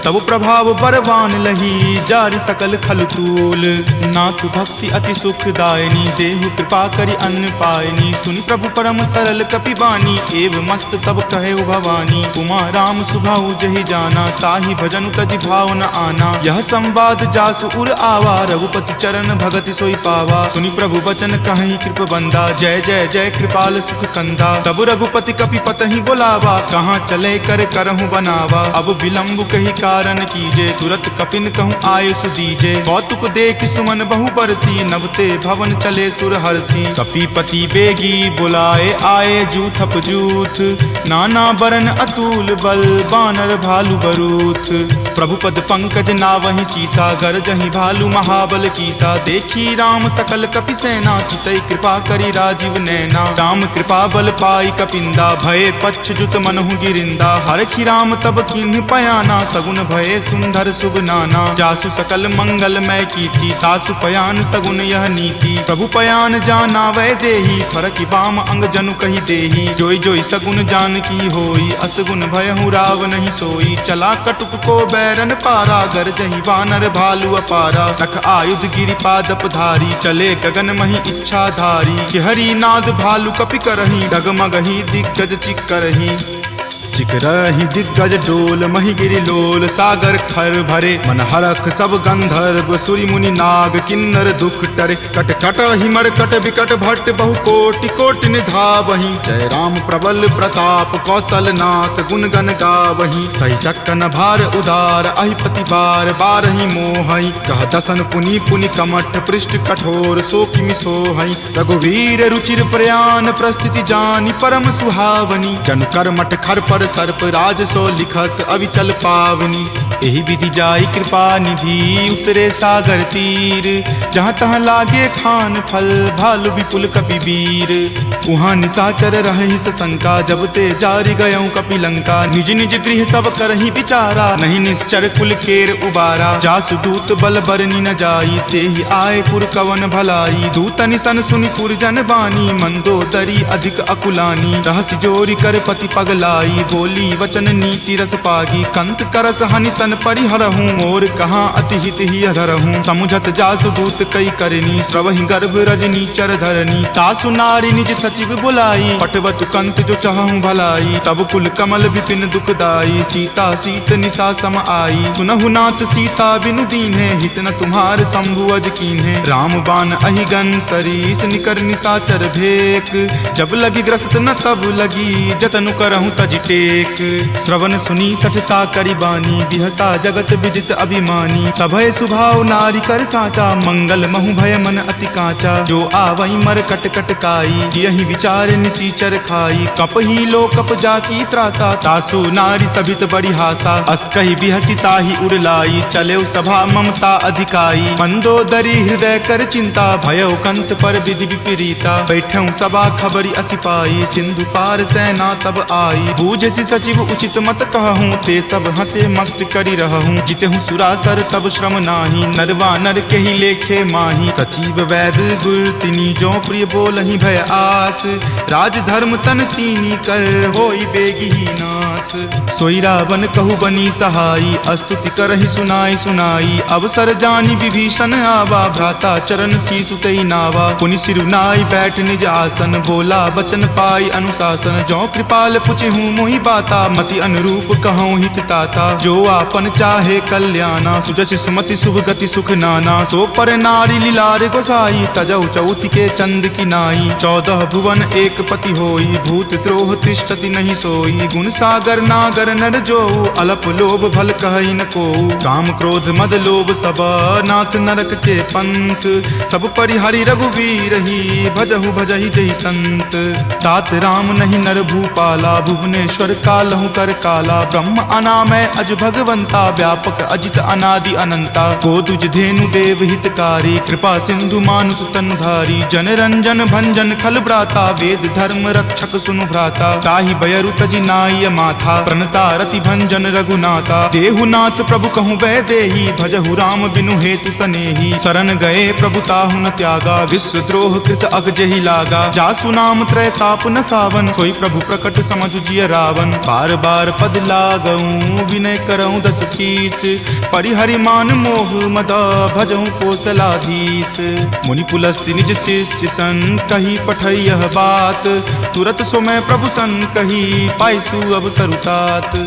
तब प्रभाव बरवान लही, जारि सकल खल तूल। नाथ भक्ति अति सुखदायनी, देहु कृपा करि अन्न पायनी। सुनि प्रभु परम सरल कपि बानी, एव मस्त तब कहे भवानी। उमा राम सुभाउ जहि जाना, ताहि भजनु तजि भाव न आना। यह संवाद जासु उर आवा, रघुपति चरण भगति सोई पावा। सुनि प्रभु वचन कहहि कृप बंदा, जय जय जय कृपाल सुख कंदा। तब रघुपति कपि पतहि बोलावा, कहाँ चले कर करहु बनावा। अब विलंब कही कारण कीजे, तुरत कपिन कहूँ आयुष दीजे। कौतुक देख सुमन बहु बरसी, नभते भवन चले सुर हरसी। कपिपति बेगी बुलाए, आए जूथप जूथ। नाना बरन अतुल बल, बानर भालु बरूथ। प्रभु पद पंकज नावहि सीसा, गरजहि भालु महाबल कीसा। देखी राम सकल कपि सेना, चितई कृपा करि राजीव नैना। राम कृपा बल पाई कपिंदा, भये पच्छ जुत मनहु गिरिंदा। हरखि राम तब किन्ह पयाना, सगुन भये सुंदर सुगनाना। जासु सकल मंगल मय कीर्ति, तासु पयान सगुन यह नीति। प्रभु पयान जाना वै देही, फरकि बाम अंग जनु कहि देही। जोई जोई सगुन जान की होई, असगुन भयहु राव नहीं सोई। चला कटुक को बैरन पारा, गरजहि वानर भालु अपारा। रख आयुध गिरि पादप धारी, चले गगन महि इच्छा धारी। कि हरि नाद भालु कपि करहि, डगमगहि दिग्गज चिक्करहि। चिक रही दिग्गज डोल मही गिरि लोल सागर खर भरे मन हरख सब गंधर्व सूर्य मुनि नाग किन्नर दुख टरे कट कट हिमर कट विकट भट्ट बहु कोटि कोटि निधावहि जय राम प्रबल प्रताप कौशल नाथ गुण गण गावहि सही सक्कन भार उदार अहिपति बार बारहि मोहहि कह दसन पुनि पुनि कमठ पृष्ठ कठोर सो किमि सोहहि रघुवीर रुचिर प्रयाण प्रस्थिति जानि परम सुहावनी जन कर्मठ खर पर सर्प राज सो लिखत अविचल पावनी एहि विधि जाई कृपा निधि उतरे सागर तीर जहाँ तहाँ लागे खान फल भालु विपुल कपि वीर उहाँ निशाचर रहि सशंका जब ते जारी गयऊँ कपि लंका निज निज गृह सब करहि विचारा नहीं निश्चर कुल केर उबारा जासु दूत बल बरनी न जाई तेहि आए पुर कवन भलाई दूतनि सन सुनि पुर जन बानी मंदोदरी अधिक अकुलानी रहसि जोरी कर पति पगलाई बोली वचन नीति रस पागी कंत करस हनि सन परिहरहूँ और कहाँ अति हित ही अधरहूँ समुझत जासु दूत कई करनी श्रवहि गर्भ रजनी चर धरनी तासु नारी निज सचिव बुलाई पटवतु कंत जो चाहूं भलाई तब कुल कमल विपिन दुखदाई सीता सीत निशा सम आई सुनहु नाथ सीता बिनु दीन्हे हित न तुम्हार शंभु अज कीन्हे राम बाण अहिगन सरीस निकर निशाचर भेक जब लगी ग्रस्त न तब लगी जतनु करहूं तज टेक श्रवण सुनी सठता करी बानी बिहसा जगत विजित अभिमानी सभय सुभाव नारी कर साचा मंगल महु भय मन अति काचा जो आवई मर कट कट काई यही विचार निसीचर खाई कपही लो कप जाकी त्रासा तासु नारी सभित बड़ी हासा अस्कहि बिहसी ताहि उड़लाई चले सभा ममता अधिकाई मंदोदरी हृदय कर चिंता भयो कंत पर विधि विपरीता बैठऊं सभा खबरी असिपाई सिंधु पार सेना तब आई बूझसी सचिव उचित मत कहूँ ते सब हंसे मस्त करी रहूँ जितेहूँ सुरासर तब श्रम नाही नरवा नर के ही लेखे माही सचिव वैद गुर तिनी जो प्रिय बोलहि भय आस राज धर्म तन तीनी कर होई बेगी ही नास सोई रावण कहु बनी सहाई अस्तुति करहि सुनाई सुनाई अवसर जानी विभीषण आवा भ्राता चरण शीसु तई नावा पुनि सिरुनाई बैठ निज आसन बोला बचन पाई अनुशासन जो कृपाल पुछहूँ मोहि बाता मति अनुरूप कहूँ हित ताता जो आपन चाहे कल्याणा सुजस सुमति शुभ गति सुख नाना सो पर नारी लीलार गोसाई तजौ चौथ के चंद की नाई 14 भुवन एक पति होई भूत द्रोह तिष्ठति नहीं सोई गुण सागर नागर नर जो अलप लोभ भल कहई न को काम क्रोध मद लोभ सब नाथ नरक के पंथ सब परिहरि रघुवीर ही भजहु भजहि जहि संत तात राम नहीं नर भूपाला भुवनेश्वर कालहु कर काला ब्रह्म अनामय अज भगवंता व्यापक अजित अनादि अनंता गोदुज धेनु देव हितकारी कृपा सिंधु मानुष तनुधारी जन रंजन भंजन खल भ्राता वेद धर्म रक्षक सुनु भ्राता ताहि बयरु तजि नाय माथा प्रणता रति भंजन रघुनाथा देहुनाथ प्रभु कहूँ वै देही भजहु राम बिनु हेतु सनेही शरण गए प्रभु ताहु न त्यागा विश्व द्रोह कृत अग जहि लागा जासु नाम त्रय ताप न सावन सोई प्रभु प्रकट समझु जिय रावण बार बार पद लागऊं विनय करऊं दस शीस परिहरि मान मोह मद भजहु कौशलाधीश मुनि पुलस्ति निज शिष्य सन कही पठई यह बात तुरत सोमय प्रभु सन कही पाइसु अवसर उतात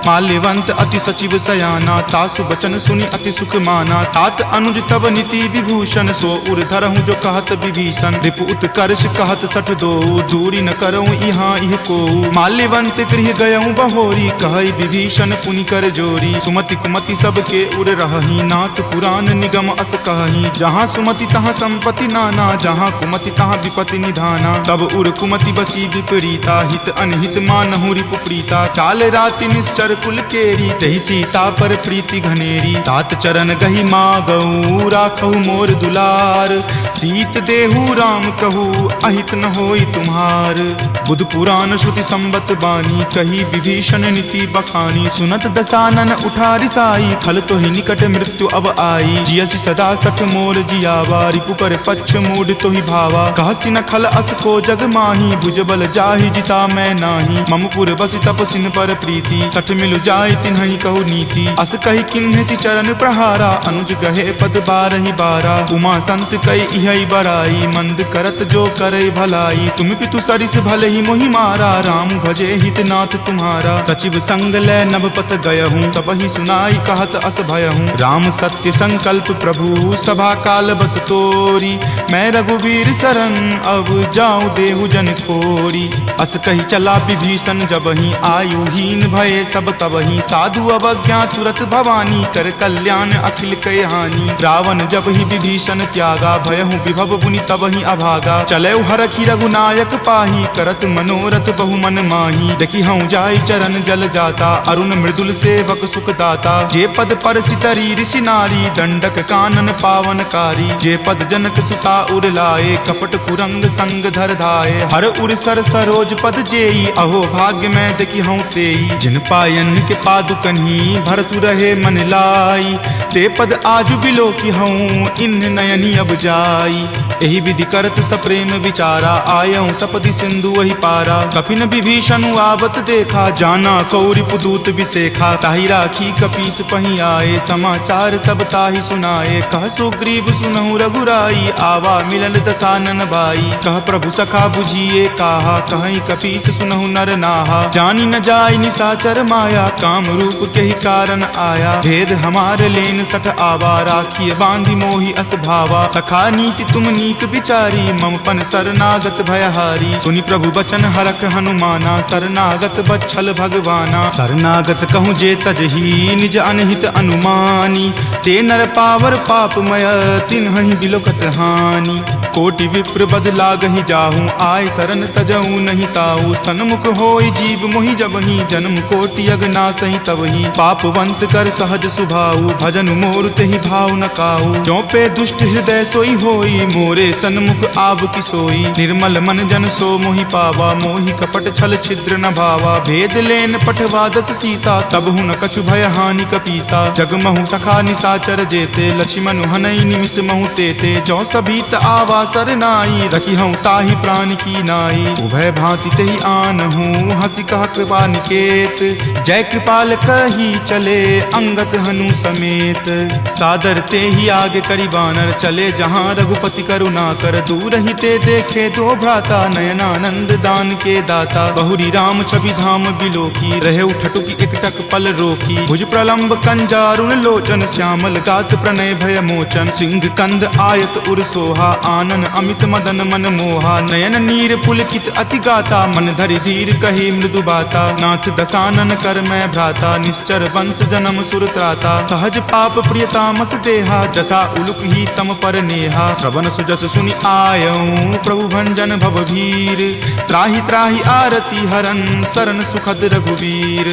माल्यवंत अति सचिव सयाना तासु बचन सुनि अति सुख माना तात अनुज तब नीति विभूषण सो उर धरहूँ जो कहत विभीषण रिपु उत्कर्ष कहत सठ दो दूरी न करऊँ यहाँ इह को माल्यवंत गृह गयऊँ बहोरी कहई विभीषण पुनि कर जोरी सुमति कुमति सबके उर रहही नाथ पुराण निगम अस कहही जहाँ सुमति तहाँ संपत्ति नाना जहाँ कुमति तहाँ विपत्ति निधाना तब उर कुमति बसी विपरीता हित अनहित मानहु रिपु प्रीता काल राति निश्चर कुल केरी तहि सीता पर प्रीति घनेरी तात चरण गही मागऊ राखहु मोर दुलार सीत देहु राम कहू अहित न होई तुम्हार बुध पुराण श्रुति संबत बानी कही विभीषण नीति बखानी सुनत दसानन उठा रिसाई खल तो ही निकट मृत्यु अब आई जियसि सदा सठ मोर जियावा रिपु पर पक्ष मूड तो ही भावा कहसी न खल अस को जग माही भुजबल जाहि जिता मैं नाही ममपुर बसि तपसिन पर प्रीति सठ मिलु जाय तिन्हि कहु नीति अस कही किन्हे सि चरण प्रहारा अनुज गहे पद बारहि बारा उमा संत कई इहै बराई मंद करत जो करई भलाई तुम पितु सरिस भले ही मोहि मारा राम भजे हित नाथ नाथ तुम्हारा। सचिव संग लय नभपत गयहूँ, तब ही सुनाई कहत अस भयहूँ। राम सत्य संकल्प प्रभु सभा काल बस तोरी, मैं रघुवीर शरण अब जाऊँ देहु जन खोरी। अस कही चला विभीषण जबहि, आयुहीन भये सब तबहि। साधु अवज्ञा तुरत भवानी, कर कल्याण अखिल कय हानि। रावण जब ही विभीषण त्यागा, भयहु विभव पुनि तबहि अभागा। चलऊ हरखि रघुनायक पाही, करत मनोरथ बहु मन माही। देखी हूँ जाई चरण जल जाता, अरुण मृदुल सेवक सुख दाता। जे पद पर सितरी ऋषि नारी, दंडक कानन पावनकारी। जे पद जनक सुता उर लाए, कपट कुरंग संग धर धाये। हर उर सर सरोज पद जेई, अहो भाग्य में देखी हूँ तेई। जिन पायन के पादुकन्ही, भरतु रहे मन लाई। ते पद आजु बिलो की हूँ, इन नयनी अब जाई। एहि विधि करत सप्रेम विचारा, आयऊँ सपदि सिंधु वही पारा। कपिन विभीषण आवत देखा, जाना कौरि पुदूत विसेखा। ताहि राखी कपीस पही आए, समाचार सब ताहि सुनाए। कह सुग्रीव सुनहु रघुराई, आवा मिलल दसानन भाई। कह प्रभु सखा बुझिए काहा, कहीं कपीस सुनहु नर नाहा। जानी न जाय निसाचर माया, काम रूप के ही कारण आया। भेद हमार लेन सठ आवा, राखिए बांधि मोहि अस भावा। सखा नीति तुम नीक विचारी, ममपन शरणागत भयहारी। सुनि प्रभु बचन हरख हनुमाना, शरणागत बच्छल भगवाना। शरणागत कहूँ जे तजही, निज अनहित अनुमानी। ते नर पावर पापमय, तिन्हहि बिलोकत हानि। कोटि विप्र बद लागहि जाहूँ, आय शरण तजहूँ नहीं ताऊ। सन्मुख होई जीव मोहि जबहि, जन्म कोटि अगनासहि तबहि। पापवंत कर सहज सुभाऊ, भजन मोर तेहि भाव न काऊ। जो पे दुष्ट हृदय सोई होई, मोरे सन्मुख आव की सोई। निर्मल मन जन सो मोहि पावा, मोहि कपट छल छिद्र न भावा। भेद लेन पठवा दस सीसा, तब हुन कछु भय हानि कपीसा। जगमहु सखा निसाचर जेते, लक्ष्मण हनई निमिष महु तेते। जो सभीत आवा सरनाई, रखी हूँ ताहि प्राण की नाई। उभय भांति तेहि आनहूँ, हंसी कह कृपा निकेत। जय कृपाल कही चले, अंगत हनु समेत। सादर ते ही आगे करी बानर, चले जहाँ रघुपति करुणा कर। दूर ही ते देखे दो भ्राता, नयनानंद दान के दाता। बहुरी राम छवि धाम बिलोकी, रहे उठटुकी एकटक पल रोकी। भुज प्रलंब कंजारुण लोचन, श्यामल गात प्रणय भय मोचन। सिंह कंद आयत उर सोहा, आनन अमित मदन मन मोहा। नयन नीर पुलकित अति गाता, मन धरि धीर कही मृदु बाता। नाथ दसानन कर मैं भ्राता, निश्चर वंश जन्म सुर त्राता। सहज पाप प्रियतामस देहा, जथा उलुक ही तम पर नेहा। श्रवण सुजस सुनि आयऊँ, प्रभु भंजन भवभीर। त्राहि त्राहि आरती हरन, शरण सुखद रघुवीर।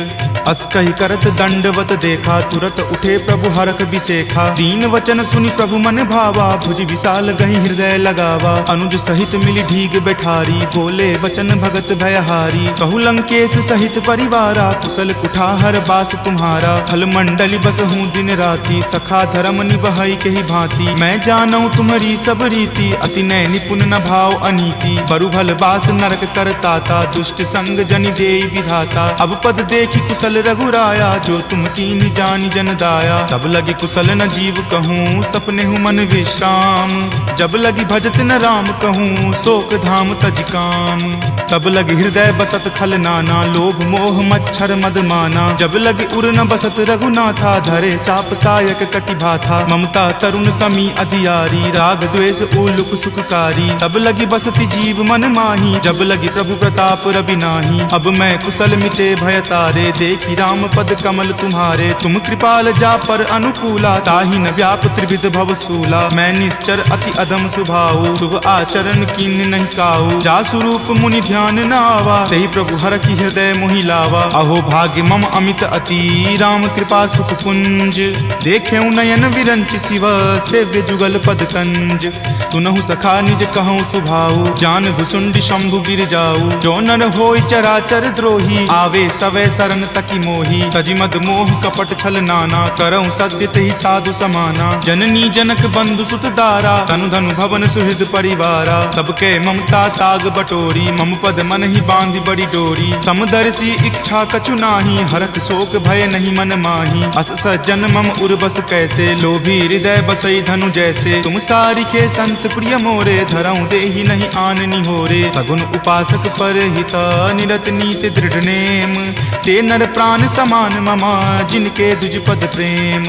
अस कहि करत दंडवत देखा, तुरत उठे प्रभु हरख बिसेखा। दीन वचन सुनि प्रभु मन भावा, भुज विशाल गहि हृदय लगावा। अनुज सहित मिली ढीग बैठारी, बोले वचन भगत भयहारी। कहु लंकेश सहित परिवारा, कुशल कुठार बास तुम्हारा। फल मंडली बस हूँ दिन राति, सखा धर्म निबहई के ही भांति। मैं जानऊ तुम्हारी सब रीति, अति नय निपुण न भाव अनीति। बरु भल बास नरक कर ताता, दुष्ट संग जनि देई विधाता। अब पद देखी कुशल रघुराया, जो तुम कीन्ही जानि जन दाया। तब लगी कुशल न जीव कहूँ, सपने हूँ मन विश्राम। जब लगी भजत न राम कहूँ, शोक धाम तज काम। तब लगी हृदय बसत खल नाना, लोभ मोह मच्छर मद माना। जब लगी उर न बसत रघुनाथा, धरे चाप सायक कटि भाथा। ममता तरुण तमी अधियारी, राग द्वेष उलुक सुखकारी। तब लगी बसती जीव मन माही, जब लगी प्रभु प्रताप रवि नाही। अब मैं कुशल मिटे भय तारे, देखी राम पद कमल तुम्हारे। तुम कृपाल जा पर अनुकूला, ताहि न व्याप त्रिविध भव सूला। मैं निश्चर अति अधम सुभाऊ, शुभ आचरण कीन नहीं काऊ। जा स्वरूप मुनि ध्यान न आवा, तेहि प्रभु हर की हृदय मोहि लावा। अहो भाग्य मम अमित अति, राम कृपा सुख पुंज। देखेऊ नयन विरंच शिव, सेव्य जुगल पद कंज। तुनहु सखा निज कहूँ सुभाऊ, जान भुसुंडी शंभु गिर जाऊ। जो नर होई चराचर द्रोही, आवे सवै शरण तकी मोही। तजि मद मोह कपट छल नाना, करऊँ सद्य तेहि साधु समाना। जननी जनक बंधु सुत दारा, तनु धनु भवन सुहृद परिवारा। सबके ममता ताग बटोरी, मम पद मन ही बांधि बड़ी डोरी। समदर्शी इच्छा कछु नाही, हरख शोक भय नहीं मन माही। अस सज्जन मम उर्बस कैसे, लोभी हृदय बसई धनु जैसे। तुम सारिखे संत प्रिय मोरे, धरऊँ देहि नहीं आन निहोरे। सगुन उपासक पर हित, निरत नीति नीति दृढ़ नेम, ते नर प्राण समान ममा जिनके दुज पद प्रेम।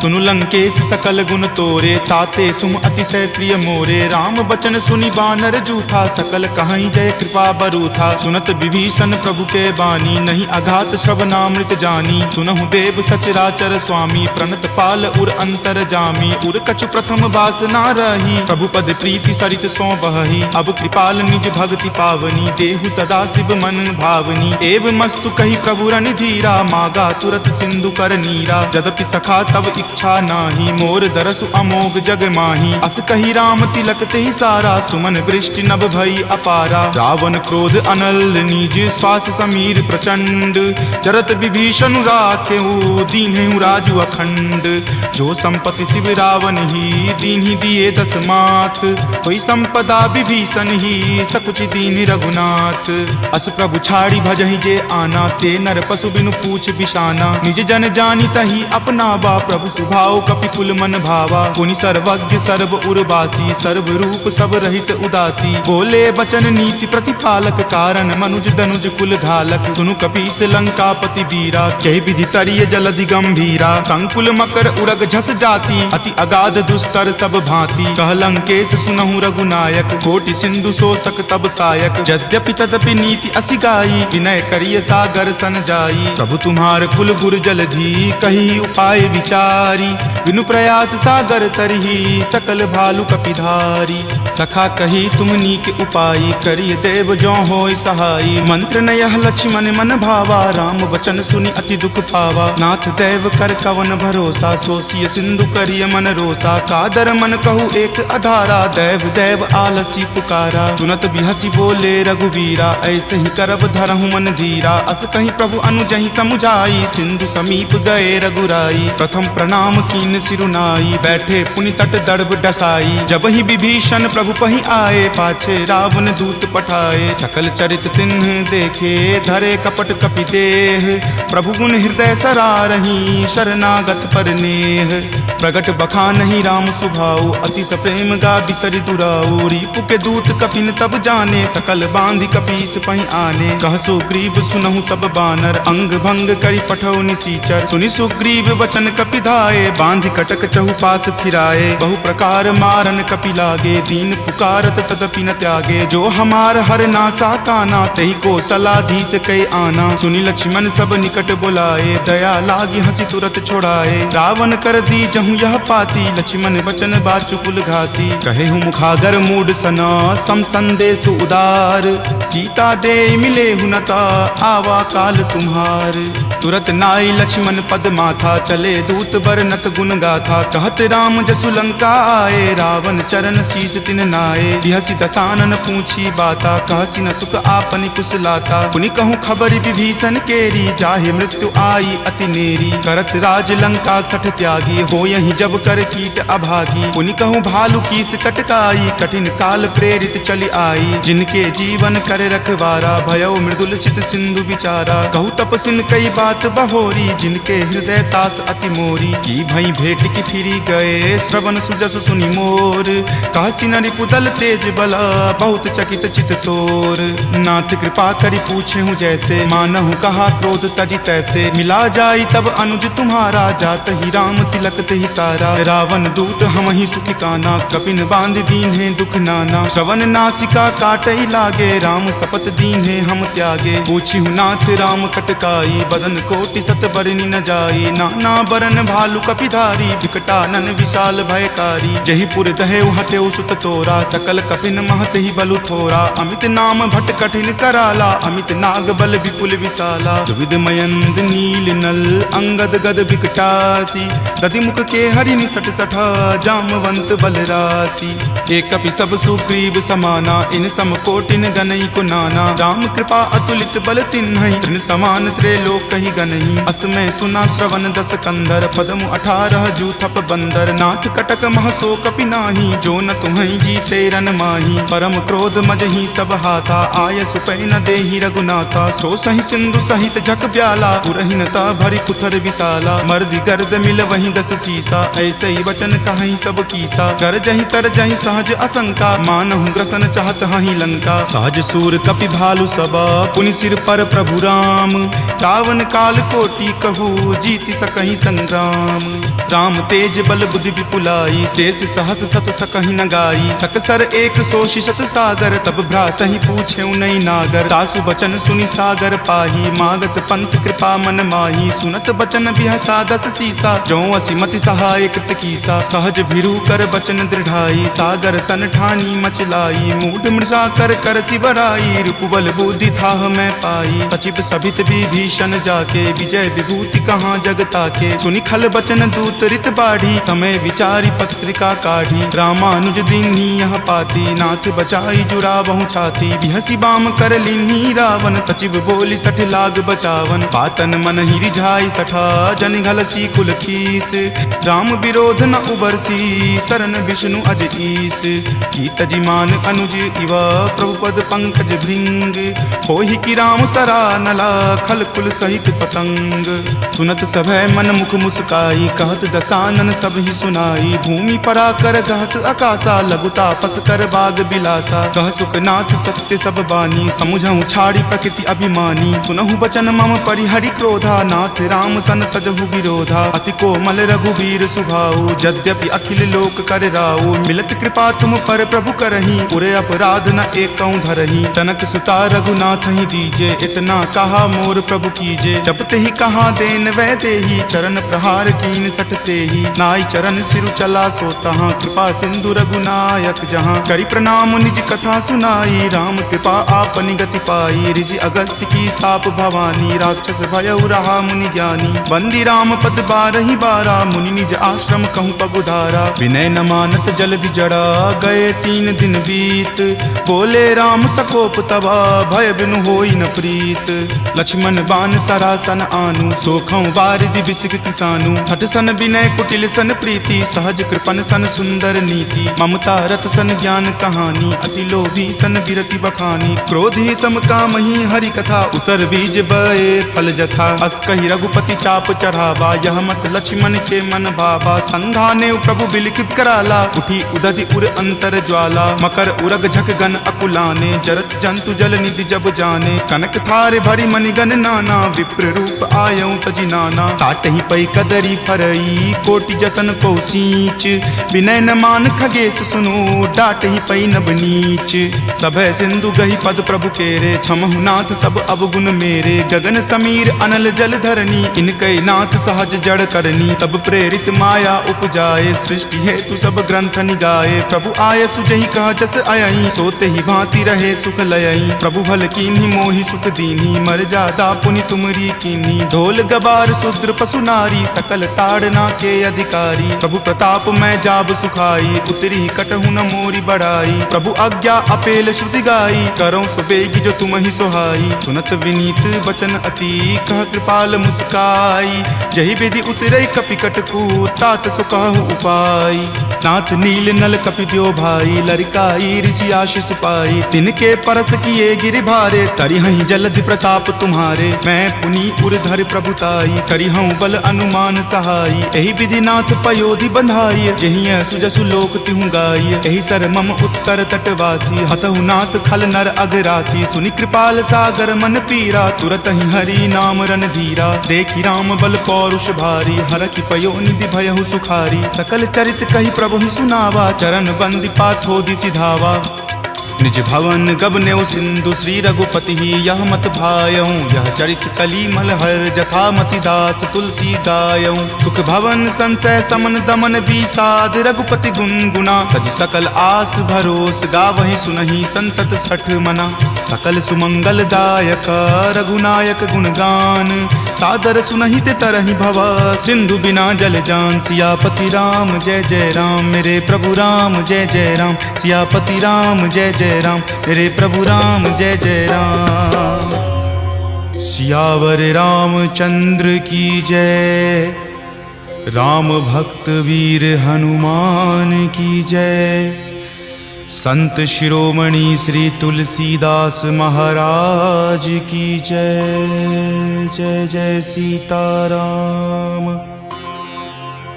तुनु लंकेश सकल गुण तोरे, ताते तुम अतिशय प्रिय मोरे। राम बचन सुनि बानर जूठा, सकल कहाई जय कृपा बरूथा। सुनत विभीषण प्रभु के बानी, नहीं अघात श्रवणामृत जानी। सुनहु देव सचराचर स्वामी, प्रणत पाल उर अंतर जामी। उर कछु प्रथम बास ना रही, प्रभु पद प्रीति सरित सो बहही। अब कृपाल निज भक्ति पावनी, देहु सदा शिव मन भावनी। एव मस्तु कही प्रभु रन धीरा, मागा तुरत सिंधु कर नीरा। जदपि सखा तब इच्छा नाही, मोर दरसु अमोघ जग माही। अस कही राम तिलक तेहि सारा, सुमन वृष्टि नभ भई अपारा। रावण क्रोध अनल निज, श्वास समीर प्रचंड। जरत विभीषण राखेहु, दीन्हेहु राजु अखंड। जो संपत्ति शिव रावण ही, दीन्हि दिए दस माथ। कोई संपदा विभीषण ही, सकुच दीन रघुनाथ। अस प्रभु छाड़ी भजहि जे आना, ते नर पशु बिनु पूछ बिशाना। निज जन जानी तही अपनावा, प्रभु सुभाव कपिकुल मन भावा। पुनि सर्वज्ञ सर्व उर्वासी, सर्व रूप सब रहित उदासी। बोले बचन नीति प्रतिपालक, कारण मनुज दनुज कुल घालक। सुनु कपीस लंकापति वीरा, कहि विधि तरिय जलधि गंभीरा। संकुल मकर उरग झस जाति, अति अगाध दुस्तर सब भांति। कह लंकेश सुनहु रघुनायक, कोटि सिंधु शोषक तब सायक। यद्यपि तदपि नीति असि गाई, विनय करिय सागर सन जाई। प्रभु तुम्हार कुल गुर जलधि, कही उपाय विचारी। बिनु प्रयास सागर तरही, सकल भालु कपिधारी। सखा कही तुम नीक उपाई, करिय देव जो होय सहाई। मंत्र नयह लक्ष्मण मन भावा, राम वचन सुनि अति दुख पावा। नाथ देव कर कवन भरोसा, सोसिय सिंधु करिय मन रोसा। कादर मन कहु एक अधारा, देव देव आलसी पुकारा। सुनत बिहसी बोले रघुवीरा, ऐसे ही करब धरहु मन धीरा। अस कहीं प्रभु अनुजहि समुझाई, सिंधु समीप गए रघुराई। प्रथम प्रणाम कीन सिरुनाई, बैठे पुनि तट दर्भ डसाई। जब ही विभीषण प्रभु पहि आए, पाछे रावण दूत पठाए। सकल चरित तिन्ह देखे, धरे कपट कपि देह। प्रभु गुण हृदय सरारही, शरणागत पर नेह। प्रगट बखानहि राम सुभाऊ, अति सप्रेम गा बिसरि दुराऊ। रिपु के दूत कपिन तब जाने, सकल बांधि कपीस पहि आने। कह सुग्रीव सुनहु सब बानर, अंग भंग करि पठौ निसीचर। सुनि सुग्रीव वचन कपि धाये, बांधि कटक चहुपास फिराए। बहु प्रकार मारन कपि लागे, दीन पुकारत तदपि न त्यागे। जो हमार हर नासा काना, तेहि को सलाधीस कई आना। सुनि लक्ष्मण सब निकट बुलाए, दया लागी हंसी तुरत छोड़ाए। रावण कर दी जहु यह पाती, लक्ष्मण बचन बाचु कुल घाती। कहेहु मुखागर मूड सना, सम संदेश उदार। सीता दे मिले हुनता, आवा काल तुम्हार। तुरत नाई लक्ष्मण पद माथा, चले दूत बरनत गुण गाथा। कहत राम जसु लंका आए, रावण चरण शीस तिन नाये। बिहसी दसानन पूछी बाता, कहसी न सुख आपनि कुशलाता। पुनि कहूँ खबरि विभीषण केरी, जाहे मृत्यु आई अति नेरी। करत राज लंका सठ त्यागी, हो यही जब कर कीट अभागी। पुनि कहूँ भालू कीस कटकाई, कठिन काल प्रेरित चली आई। जिनके जीवन कर रखवारा, भयउ मृदुल चित सिंधु विचारा। कहूँ तपसिन कई बात बहोरी, जिनके हृदय तास अति मोरी। की भई भेट की फिरी गए, श्रवण सुजस सुनि मोर। कहसी न रिपुदल तेज बला, बहुत चकित चित तोर। नाथ कृपा करि पूछे हूँ जैसे, मानहु कहा क्रोध तजी तैसे। मिला जाई तब अनुज तुम्हारा, जात ही राम तिलक तेहि सारा। रावण दूत हम ही सुखी काना, कपिन बांध दीन है दुख नाना। श्रवण नासिका काटई लागे, राम शपथ दीन है हम त्यागे। पूछी हूँ नाथ राम कटकाई, बदन कोटि सत बरनी न जाई। नाना बरन भालु कपिधारी, विकटानन विशाल भयकारी। जही पुर दहेउ हतेउ सुत तोरा, सकल कपिन महत ही बलु थोरा। अमित नाम भट कठिन कराला, अमित नाग बल विपुल विशाला। द्विविध मयंद नील नल, अंगद गद विकटासी। दधिमुख के हरि निसट सठा, जामवंत बलरासी। एक कपि सब सुग्रीव समाना, इन सम कोटिन गनई को नाना। राम कृपा अतुलित बल तिन्हई, तृण समान त्रैलोक कहि गनहि। असमय सुना श्रवण दस कंधर, पदमु 18 जूथप बंदर। नाथ कटक महसो कपि नाही, जो न तुम्हई जीते रन माही। परम क्रोध मजहि सब हाथा, आय सुपै न देहि रघुनाथा। सो सहि सिंधु सहित झक ब्याला, पुरहिनता भरि कुथर विशाला। मर्दि गर्द मिल वही दस सीसा, ऐसे ही वचन कहीं सब कीसा। कर जहि तर जहि सहज असंका, मानहु ग्रसन चाहत हहि लंका। सहज सूर कपि भालु सब, पुनि सिर पर प्रभु राम, रावण काल कोटि कहू जीति सकहि संग्राम। राम तेज बल बुद्धि विपुलाई, शेष सहस सत सकहि न गाई। सकसर एक सोषि शत सागर, तब भ्रातहि पूछे नहीं नागर। तासु बचन सुनि सागर पाही, मागत पंथ कृपा मन माही। सुनत बचन बिहसा दस सीसा, जो असिमति सहाय कृत कीसा। सहज भिरु कर बचन दृढ़ाई, सागर सन ठानी मचलाई। मूढ़ मृषा कर कर सिबराई, रिपुबल बुद्धि थाह मैं पाई। सचिव सभित विभीषण जाके, विजय विभूति कहाँ जगता के। सुनि खल बचन दूत रित बाढ़ी, समय विचारी पत्रिका काढ़ी। रामानुज दीन्ही यह पाती, नाथ बचाई जुरावहु छाती। बिहसी बाम कर लीन्ही रावण, सचिव बोली सठ लाग बचावन। पातन मन ही रिझाई सठा, जन घलसी कुल खीस। राम विरोध न उबरसी, शरण विष्णु अज ईस। की तजिमान अनुज इव, प्रभु पद पंकज भृंग। होहि की राम सरा नला, खल कुल सहित पतंग। सुनत सभय मन मुख मुस्काई, कहत दसानन सब ही सुनाई। भूमि परा कर गहत आकाशा, लघु तापस कर बाग बिलासा। कह सुखनाथ सत्य सब बानी, समुझहु छाड़ी प्रकृति अभिमानी। सुनहु बचन मम परिहरि क्रोधा, नाथ राम सन तजहु विरोधा। अति कोमल रघुवीर सुभाऊ, यद्यपि अखिल लोक कर राऊ। मिलत कृपा तुम पर प्रभु करही, उरे अपराध न एकौ धरही। तनक सुता रघुनाथ ही दीजे, इतना कहा मोर प्रभु कीजे। जपते ही कहा देन वै देही, चरण प्रहार कीन सटते ही। नाई चरण सिरु चला सो तहाँ, कृपा सिंधु रघुनायक जहाँ। करि प्रणाम निज कथा सुनाई, राम कृपा आपनि गति पाई। ऋषि अगस्त्य की साप भवानी, राक्षस भयउ रहा मुनि ज्ञानी। बंदी राम पद बारहि बारा, मुनि निज आश्रम कहूँ पगुधारा। विनय न मानत जल्दि जड़ा, गए 3 दिन बीत। बोले राम सकोप तबा, भय बिनु होई न प्रीत। लक्ष्मण बान सरासन आनु, सोखौ बारिधि बिसिक किसानु। हठ सन विनय कुटिल सन प्रीति, सहज कृपन सन सुंदर नीति। ममता रत सन ज्ञान कहानी, अति लोभी सन बिरति बखानी। क्रोधी सम कामहि हरि कथा, उसर बीज बए फल जथा। अस कहि रघुपति चाप चढ़ावा, यह मत लक्ष्मण के मन भावा। संधाने प्रभु बिलखिप कराला, उठी उदधि उर अंतर ज्वाला। मकर उरग झक गन अकुलाने, जरत जंतु जल निधि जब जाने। कनक थार भरी मणिगन नाना, विप्र रूप आयऊ तजि नाना। काटहि पै कदरी फरई, कोटि जतन को सींच। विनय न मान खगेश सुनो, डाटहि पै नब नीच। सभय सिंधु गहि पद प्रभु केरे, क्षमहु नाथ सब अवगुण मेरे। गगन समीर अनल जल धरनी, इनकै नाथ सहज जड़ करनी। तब प्रेरित माया उपजाए, सृष्टि हेतु सब ग्रंथ निगाए। प्रभु आय सुजहि कह जस अयहि, सोते ही भांति रहे सुख लयहि। प्रभु भल कीन्ही मोहि सुख दीन्ही, मर्यादा पुनि तुमरी कीन्ही। ढोल गबार शूद्र पशु नारी, सकल ताड़ना के अधिकारी। प्रभु प्रताप मैं जाब सुखाई, उतरी कटहु न मोरी बढ़ाई। प्रभु आज्ञा अपेल श्रुति गाई, करौ सुबेगी जो तुम ही सोहाई। सुनत विनीत बचन अति, कह कृपाल मुस्काई। जहि विधि उतरई कपि कटकू, तात सो कहु उपाय। नाथ नील नल कपि द्यो भाई, लरिकाई ऋषि आशीष पाई। तिनके परस किए गिरि भारे, तरिहहि जलधि प्रताप तुम्हारे। मैं पुनि उर्धर प्रभुताई, करिहऊँ बल अनुमान सहाई। एहि विधि नाथ पयोधि बंधाई, जहिं सुजसु लोक तिहु गाई। एहि सर मम उत्तर तटवासी, हतहु नाथ खल नर अघरासी। सुनि कृपाल सागर मन पीरा, तुरत ही हरि नाम रन धीरा। देखि राम बल पौरुष भारी, हरखि पयो निधि भयहु सुखारी। सकल चरित कहि प्रभु ही सुनावा, चरण बंदी पाथोधि सिधावा। निज भवन गबनेउ सिंधु, श्री रघुपति ही यह मत भायऊँ। यह चरित कली मलहर, जथा मति दास तुलसी गायऊँ। सुख भवन संशय समन दमन विषाद, रघुपति गुनगुना। तज सकल आस भरोस, गावहि सुनहि संतत सठ मना। सकल सुमंगल दायक, रघुनायक गुणगान। सादर सुनहि ते तरहि भवा, सिंधु बिना जल जान। सियापति राम जय जय राम, मेरे प्रभु राम जय जय राम। सियापति राम जय जय राम, मेरे प्रभु राम जय जय राम। सियावर रामचंद्र की जय, राम भक्त वीर हनुमान की जय। संत शिरोमणि श्री तुलसीदास महाराज की जय। जय जय सीताराम।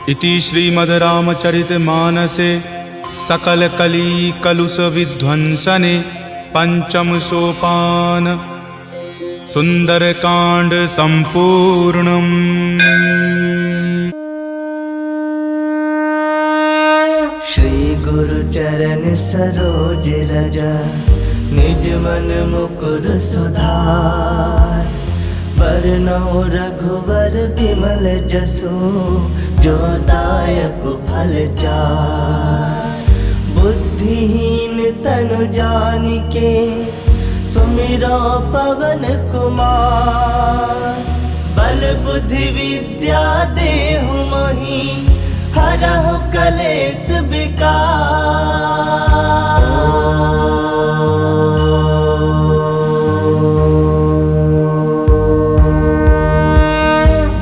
इति श्रीमद् रामचरित मानसे सकल कली कलुष विध्वंसने पंचम सोपान। सुंदरकांड संपूर्णम्। श्री गुरु चरण सरोज रज, निज मन मुकुर सुधार। बरनउँ रघुवर बिमल जसु, जो दायक फल चार। बुद्धिहीन तनु जानिके, सुमिरो पवन कुमार। बल बुद्धि विद्या देहु मोहि, हरहु कलेश विकार।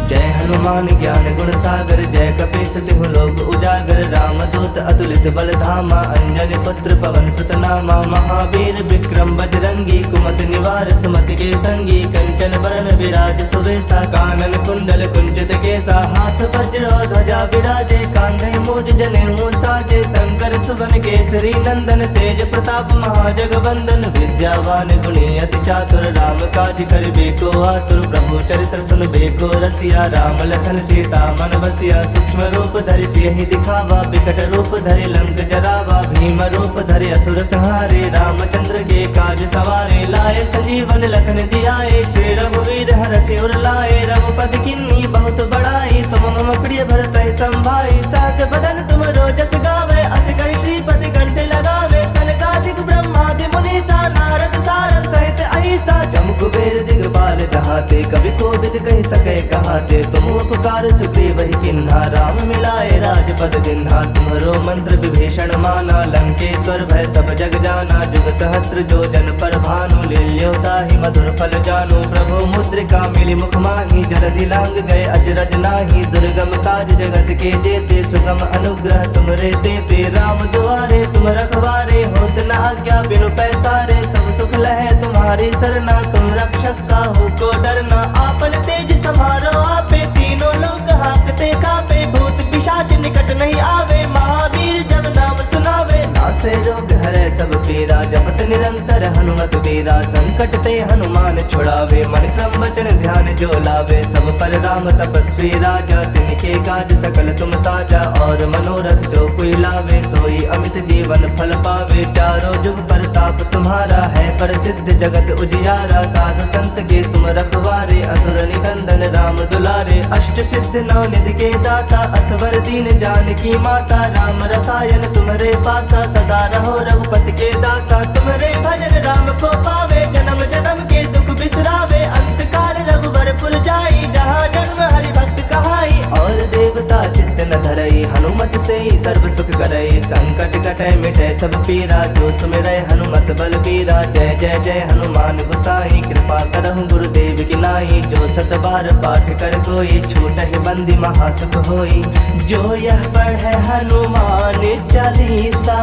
जय हनुमान ज्ञान गुण सागर, जय कपीस तिहु लोक उजागर। रामदूत अतुलित बल धामा, अंजनी पुत्र पवन सुत नामा। महावीर विक्रम बजरंगी, कुमति निवार सुमति के संगी। कंचन बरन विराज सुबेसा, कानन कुंडल कुंचित केसा। हाथ वज्र ध्वजा विराजे, कांधे मूज जनेऊ साजे। शंकर सुवन केसरी नंदन, तेज प्रताप महाजगवंदन। विद्यावान गुणी अति चातुर, राम काज करिबे को आतुर। प्रभु चरित्र सुनबे को रसिया, राम लखन सीता मन बसिया। सूक्ष्म रूप धरि सियहि दिखावा, विकट रूप धरि लंक जरावा। भीम रूप धरि असुर संहारे, रामचंद्र के काज सवारे। लाए संजीवन लखन जियाए, श्री रघुवीर हरषि उर लाए। रघुपति किन्नी बहुत बड़ाई, तुम मम प्रिय भरत संभाई। सहस बदन तुम रोजस गावे, अस कहि श्रीपति कंठ लगावे। सनकादिक ब्रह्मादि मुनीसा, नारद सारद सहित अहिसा। जम कुबेर दिगपाल जहाते, कवि कोविद कहि सके कहाते। तुम उपकार सुग्रीव ही किन्हा, राम मिलाए राजपद दिन्हा। तुम्हरो मंत्र विभीषण माना, लंकेश्वर भय सब जग जाना। जुग सहस्त्र जो जन पर भानु, लील्योता ही मधुर फल जानु। प्रभु मुद्रिका मिली मुख माही, जलधि लांग गए अजरज नाही। दुर्गम काज जगत के जेते, सुगम अनुग्रह तुमरे तेते। राम दुआरे तुम रखवारे, होत न आज्ञा बिनु पैसारे। सब सुख लहे तुम्हारी सरना, तुम रक्षक काहू को डरना। आपन तेज समारो आपे, तीनों लोग हाकते कापे। भूत पिशाच निकट नहीं आवे, महावीर जब नाम सुनावे। नासे रोग हरै सब पीरा, जपत निरंतर हनुमत वीरा। संकट ते हनुमान छुड़ावे, मन क्रम वचन ध्यान जो लावे। सब पर राम तपस्वी राजा, तिनके काज सकल तुम साजा। और मनोरथ जो कोई लावे, सोई अमित जीवन फल पावे। चारों जुग परताप तुम्हारा है, प्रसिद्ध जगत उजियारा। साधु संत के तुम रखवारे, असुर निकंदन राम दुलारे। अष्ट सिद्ध नौ निधि के दाता, असवर दीन जानकी माता। राम रसायन तुम्हारे पासा, सदा रहो रघुपति के दासा। तुम्हारे भजन राम को पावे, जन्म जन्म के दुख बिसरावे। अंत काल रघुबर पुर जाई, जहाँ जन्म हरि भक्त कहाई। और देवता चित्त न धरई, हनुमत से ही सर्व सुख करई। संकट कटै मिटै सब पीरा, जो सुमिरै हनुमत बल बीरा। जय जय जय हनुमान गोसाई, कृपा करहु गुरुदेव की नाई। जो सत बार पाठ कर कोई, छूटहि बंदी महासुख होई। जो यह पढ़ै हनुमान चालीसा,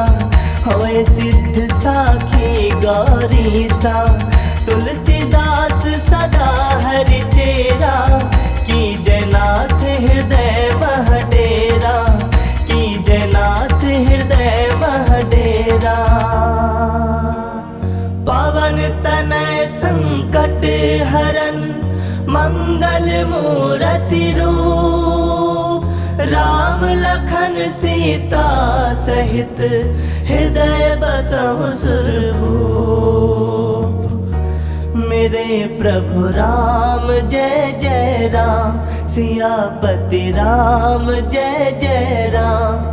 होए सिद्ध साखी गौरीसा। तुलसीदास सदा हरि चेरा, की जयनाथ हृदय मह डेरा। की जयनाथ हृदय मह डेरा। पवन तनय संकट हरन, मंगल मूरति रूप। राम लखन सीता सहित, हृदय बसहु सुरभूप। मेरे प्रभु राम जय जय राम, सियापति राम जय जय राम।